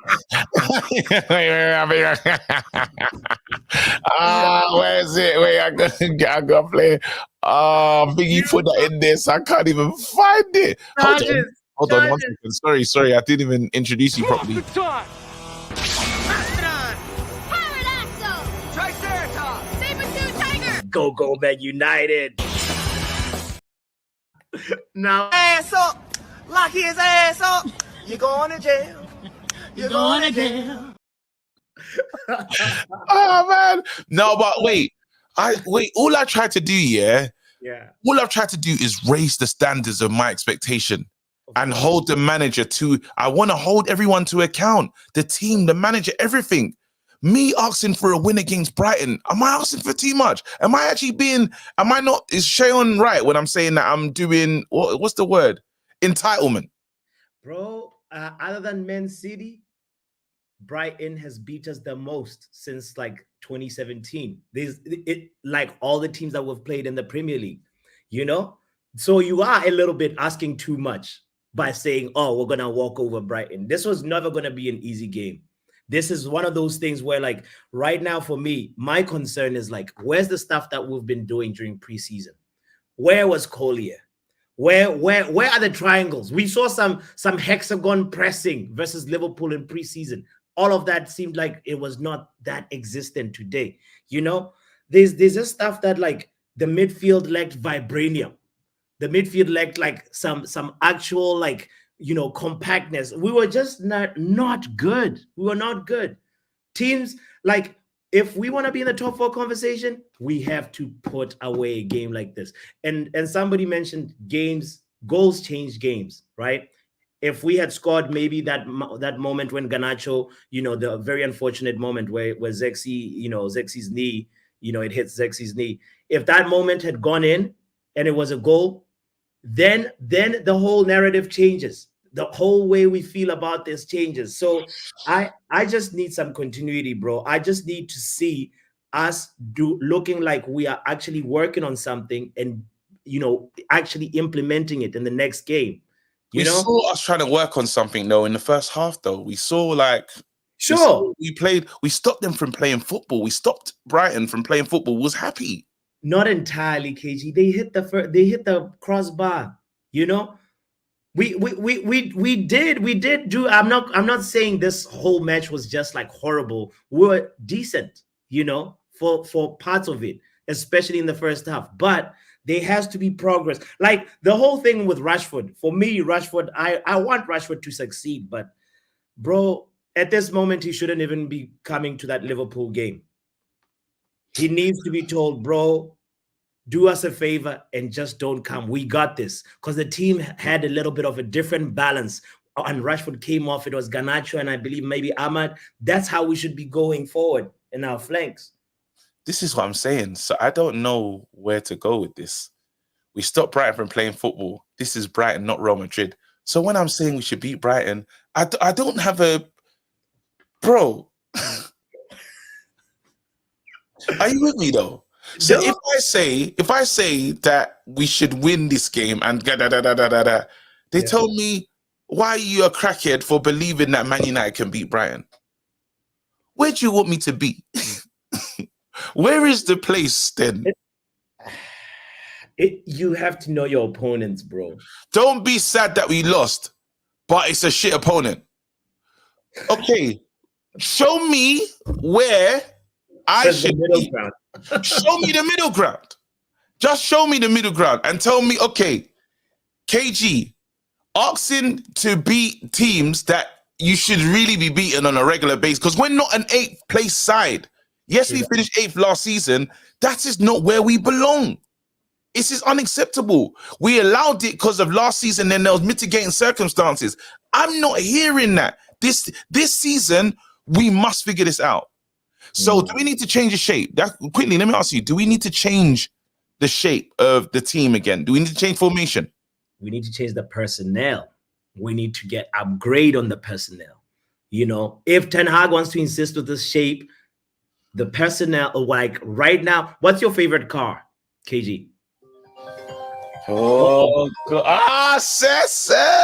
Where is it? Wait, I gotta play. Biggie put that in there, so I can't even find it. Hold on 1 second. Sorry, I didn't even introduce you properly. Go, Man United. Now, Ass up. Lock his ass up. You're going to jail. You're going to jail. Oh man. No, but wait. All I tried to do, all I've tried to do is raise the standards of my expectation and hold the manager to. I want to hold everyone to account. The team, the manager, everything. Me asking for a win against Brighton, am I asking for too much? Am I not, is Shayon right when I'm saying that I'm doing, what's the word? Entitlement. Bro, other than Man City, Brighton has beat us the most since like 2017. Like all the teams that we've played in the Premier League, you know? So you are a little bit asking too much by saying, oh, we're going to walk over Brighton. This was never going to be an easy game. This is one of those things where, like, right now for me, my concern is like, where's the stuff that we've been doing during preseason? Where was Collier? Where are the triangles? We saw some hexagon pressing versus Liverpool in preseason. All of that seemed like it was not that existent today. You know, there's just stuff that, like, the midfield lacked vibranium. The midfield lacked like some actual, like, you know, compactness. We were just not good. We were not good. Teams, like, if we want to be in the top 4 conversation, we have to put away a game like this. And somebody mentioned goals change games, right? If we had scored maybe that moment when Garnacho, you know, the very unfortunate moment where Zexy's knee, you know, it hits Zexy's knee. If that moment had gone in and it was a goal, then the whole narrative changes. The whole way we feel about this changes. So I just need some continuity, bro. I just need to see us looking like we are actually working on something and, you know, actually implementing it in the next game. We saw us trying to work on something though in the first half, though. We saw, like, we stopped them from playing football. We stopped Brighton from playing football. Was happy. Not entirely, KG. They hit the crossbar, you know. We did do. I'm not saying this whole match was just like horrible. We were decent, you know, for parts of it, especially in the first half. But there has to be progress. Like the whole thing with Rashford. For me, Rashford, I want Rashford to succeed, but bro, at this moment, he shouldn't even be coming to that Liverpool game. He needs to be told, bro, do us a favor and just don't come. We got this. Because the team had a little bit of a different balance. And Rashford came off. It was Garnacho and I believe maybe Ahmad. That's how we should be going forward in our flanks. This is what I'm saying. So I don't know where to go with this. We stopped Brighton from playing football. This is Brighton, not Real Madrid. So when I'm saying we should beat Brighton, I don't have a... Bro. Are you with me though? So if I say that we should win this game and they told me, why are you a crackhead for believing that Man United can beat Brighton? Where do you want me to be? Where is the place then? You have to know your opponents, bro. Don't be sad that we lost, but it's a shit opponent. Okay, show me where I should be. Show me the middle ground. Just show me the middle ground and tell me, okay, KG, asking to beat teams that you should really be beaten on a regular basis, because we're not an 8th place side. Yes, we finished 8th last season. That is not where we belong. This is unacceptable. We allowed it because of last season, and there was mitigating circumstances. I'm not hearing that. This season, we must figure this out. So do we need to change the shape? Quickly, let me ask you, do we need to change the shape of the team again? Do we need to change formation? We need to change the personnel. We need to upgrade on the personnel. You know, if Ten Hag wants to insist with this shape, the personnel, like right now, what's your favorite car, KG? Oh, Sessa!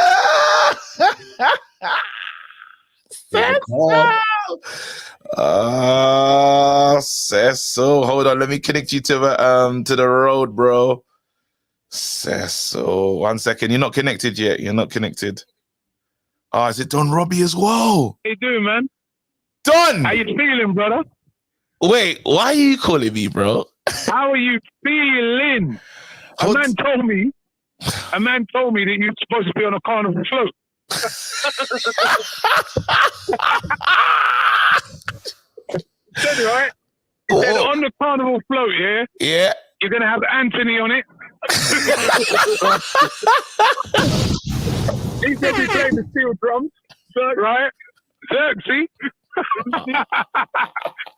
Cecil, hold on, let me connect you to the road, bro. Cecil, 1 second. You're not connected yet. You're not connected. Oh, is it Don Robbie as well? How you doing, man? Don! How you feeling, brother? Wait, why are you calling me, bro? How are you feeling? A man told me that you're supposed to be on a carnival float. Said it, right? He said on the carnival float, yeah, you're gonna have Anthony on it. He said he played the steel drums, right? Xerxes.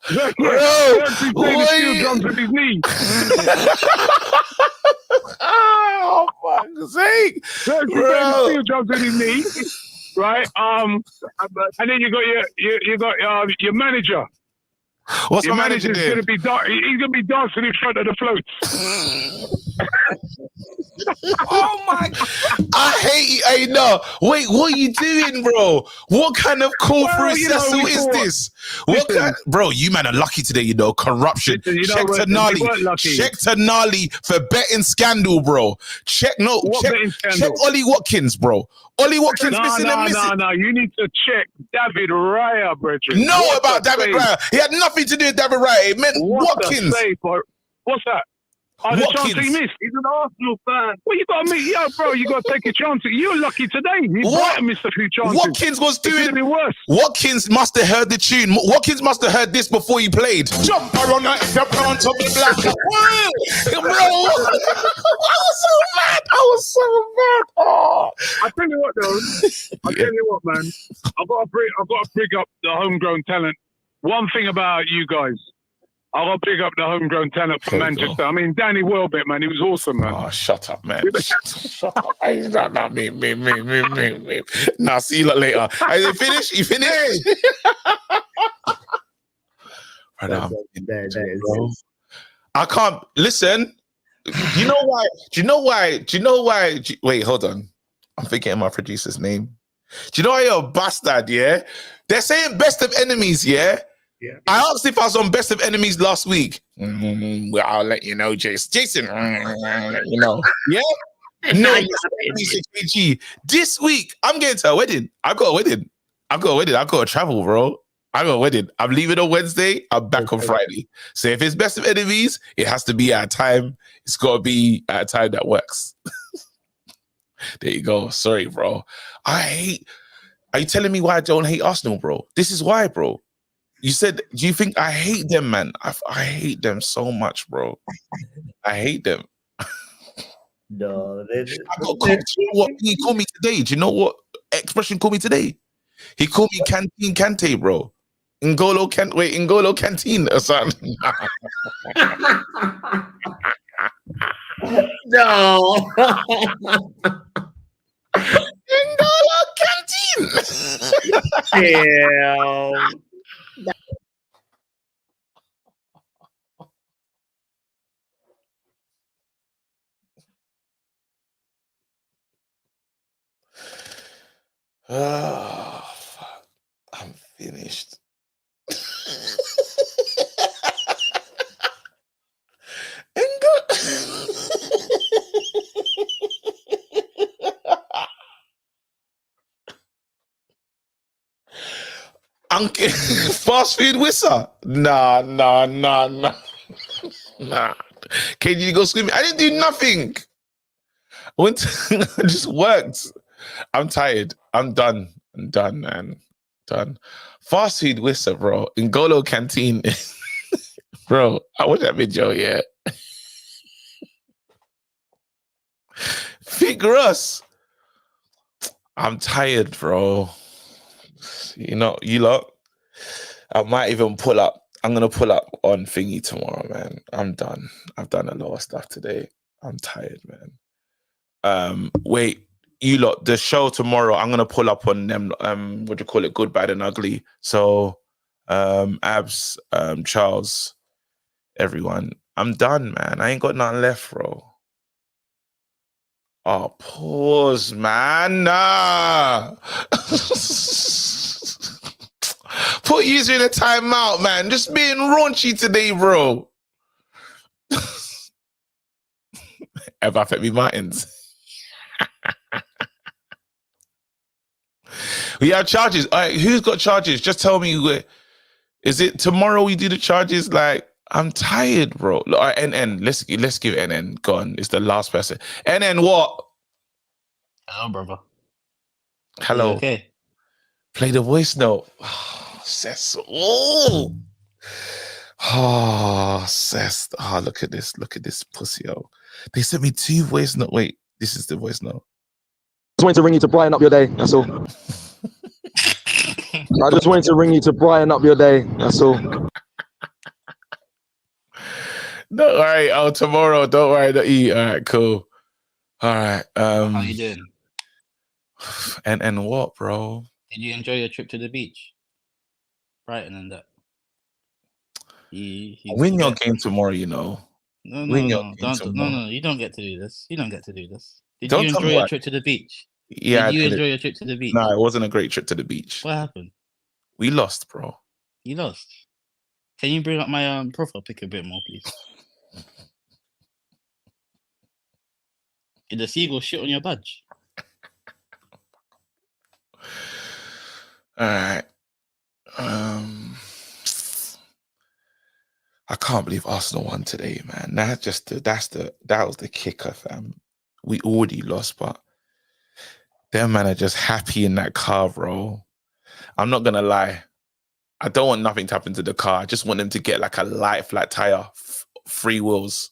Xerxes played the steel drums with his knee. Oh, fuck's sake! Xerxes played the steel drums with his knee, right? And then you got your manager. What's your my manager manager's doing? he's gonna be dancing in front of the floats. Oh my! I hate you. Hey, no, wait. What are you doing, bro? What kind of call through Cecil is this? What kind, bro? You man are lucky today. You know, corruption. Listen, you know Check what? to We Nali. weren't lucky. Check to Nali for betting scandal, bro. Check What check betting scandal? Ollie Watkins, bro. Ollie Watkins missing. No. You need to check David Raya, brethren. Know What about a David save. Raya. He had nothing to do with David Raya. It meant What Watkins. a save, bro. What's that? Oh, the chance he missed. He's an Arsenal fan. Well, you got to meet, bro. You got to take a chance. You're lucky today. Brighton missed a few chances. Watkins was doing. It could have been worse. Watkins must have heard the tune. Watkins must have heard this before he played. Jump around the front of the black. Bro, I was so mad. Oh. I tell you what, though. I tell you what, man. I've got to big up the homegrown talent. One thing about you guys. I've got to big up the homegrown talent from Manchester. I mean, Danny Welbeck, man, he was awesome, man. Oh, shut up, man. Shut up. Not me. Nah, see you later. Are you finished? You finished? I can't listen. You know why? Wait, hold on. I'm forgetting my producer's name. Do you know why you're a bastard? Yeah, they're saying best of enemies. Yeah. Yeah. I asked if I was on Best of Enemies last week. Well, I'll let you know, Jason. Let you know. Yeah? No, KG. This week, I'm getting to a wedding. I've got a wedding. I've got to travel, bro. I got a wedding. I'm leaving on Wednesday. I'm back on Friday. So if it's Best of Enemies, it has to be at a time. It's got to be at a time that works. There you go. Sorry, bro. Are you telling me why I don't hate Arsenal, bro? This is why, bro. You said, do you think I hate them, man? I hate them so much, bro. I hate them. No, do you know what he called me today? Do you know what expression called me today? He called me Canteen Kante, bro. N'Golo Canteen or something. No. N'Golo Canteen. Damn. Oh, fuck. I'm finished. Uncle fast food whistle. Nah. Can you go screaming? I didn't do nothing. I just worked. I'm tired. I'm done, man. Done. Fast food whistle, bro. N'Golo Canteen. Bro, I watched that video, yeah. Figure us. I'm tired, bro. You know, you lot. I might even pull up. I'm gonna pull up on thingy tomorrow, man. I'm done. I've done a lot of stuff today. I'm tired, man. Wait, you lot. The show tomorrow. I'm gonna pull up on them. What do you call it? Good, bad, and ugly. So, Abs, Charles, everyone. I'm done, man. I ain't got nothing left, bro. Oh, pause, man. Nah. Put user in a timeout, man. Just being raunchy today, bro. Ever affect me, Martins? We have charges. All right, who's got charges? Just tell me. Is it tomorrow we do the charges? Like, I'm tired, bro. All right, NN. Let's give NN. Go on. It's the last person. NN, what? Hello, brother. Hello. Okay. Play the voice note. Cess. Oh, Cess. Oh, look at this. Look at this pussy. Oh, they sent me 2 voice note. Wait, this is the voice note. Just wanted to ring you to brighten up your day. That's all. I just wanted to ring you to brighten up your day. That's all. Don't worry. Oh, tomorrow. Don't worry. Don't eat. All right. Cool. All right. How you doing? And what, bro? Did you enjoy your trip to the beach? Brighton and that. Win your game tomorrow, you know. No, Win no, your no, game don't, no, tomorrow. no. You don't get to do this. You don't get to do this. Did Don't you tell me enjoy your what- trip to the beach? Yeah, Did you I did enjoy it. your trip to the beach? No, it wasn't a great trip to the beach. What happened? We lost, bro. You lost. Can you bring up my profile pic a bit more, please? Did the seagull shit on your badge? All right. I can't believe Arsenal won today, man. That was the kicker, fam. We already lost, but them man are just happy in that car, bro. I'm not gonna lie. I don't want nothing to happen to the car. I just want them to get like a light flat tire, 3 wheels,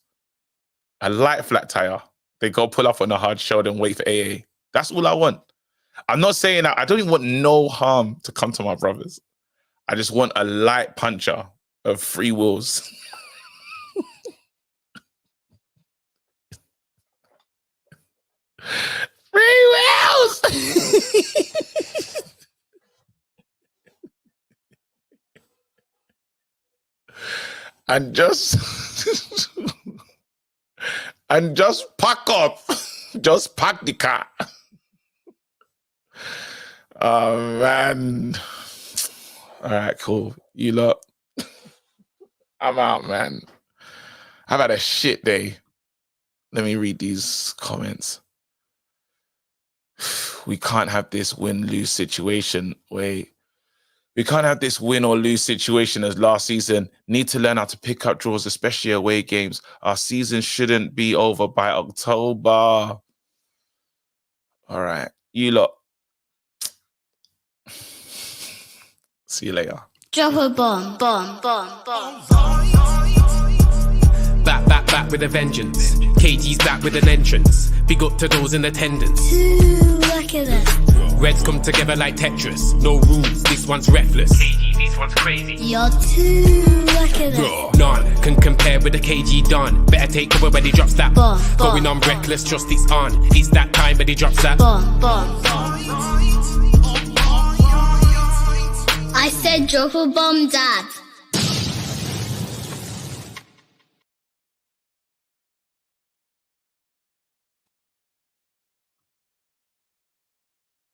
a light flat tire. They go pull up on a hard shoulder and wait for AA. That's all I want. I'm not saying that. I don't even want no harm to come to my brothers. I just want a light puncher of 3 wheels. 3 wheels! and just pack up. Just pack the car. Oh man. All right, cool. You lot. I'm out, man. I've had a shit day. Let me read these comments. We can't have this win-lose situation. Wait. We can't have this win or lose situation as last season. Need to learn how to pick up draws, especially away games. Our season shouldn't be over by October. All right. You lot. See you later. Drop a bomb, bomb, bomb, bomb. Back with a vengeance. KG's back with an entrance. Big up to those in attendance. Look at that. Reds come together like Tetris. No rules, this one's reckless. KG, this one's crazy. You're too look at that. None can compare with the KG Don. Better take cover when he drops that. Bomb, Going bomb, on reckless, just it's on. It's that time when he drops that. Bomb, bomb, bomb. I said drop a bomb, Dad.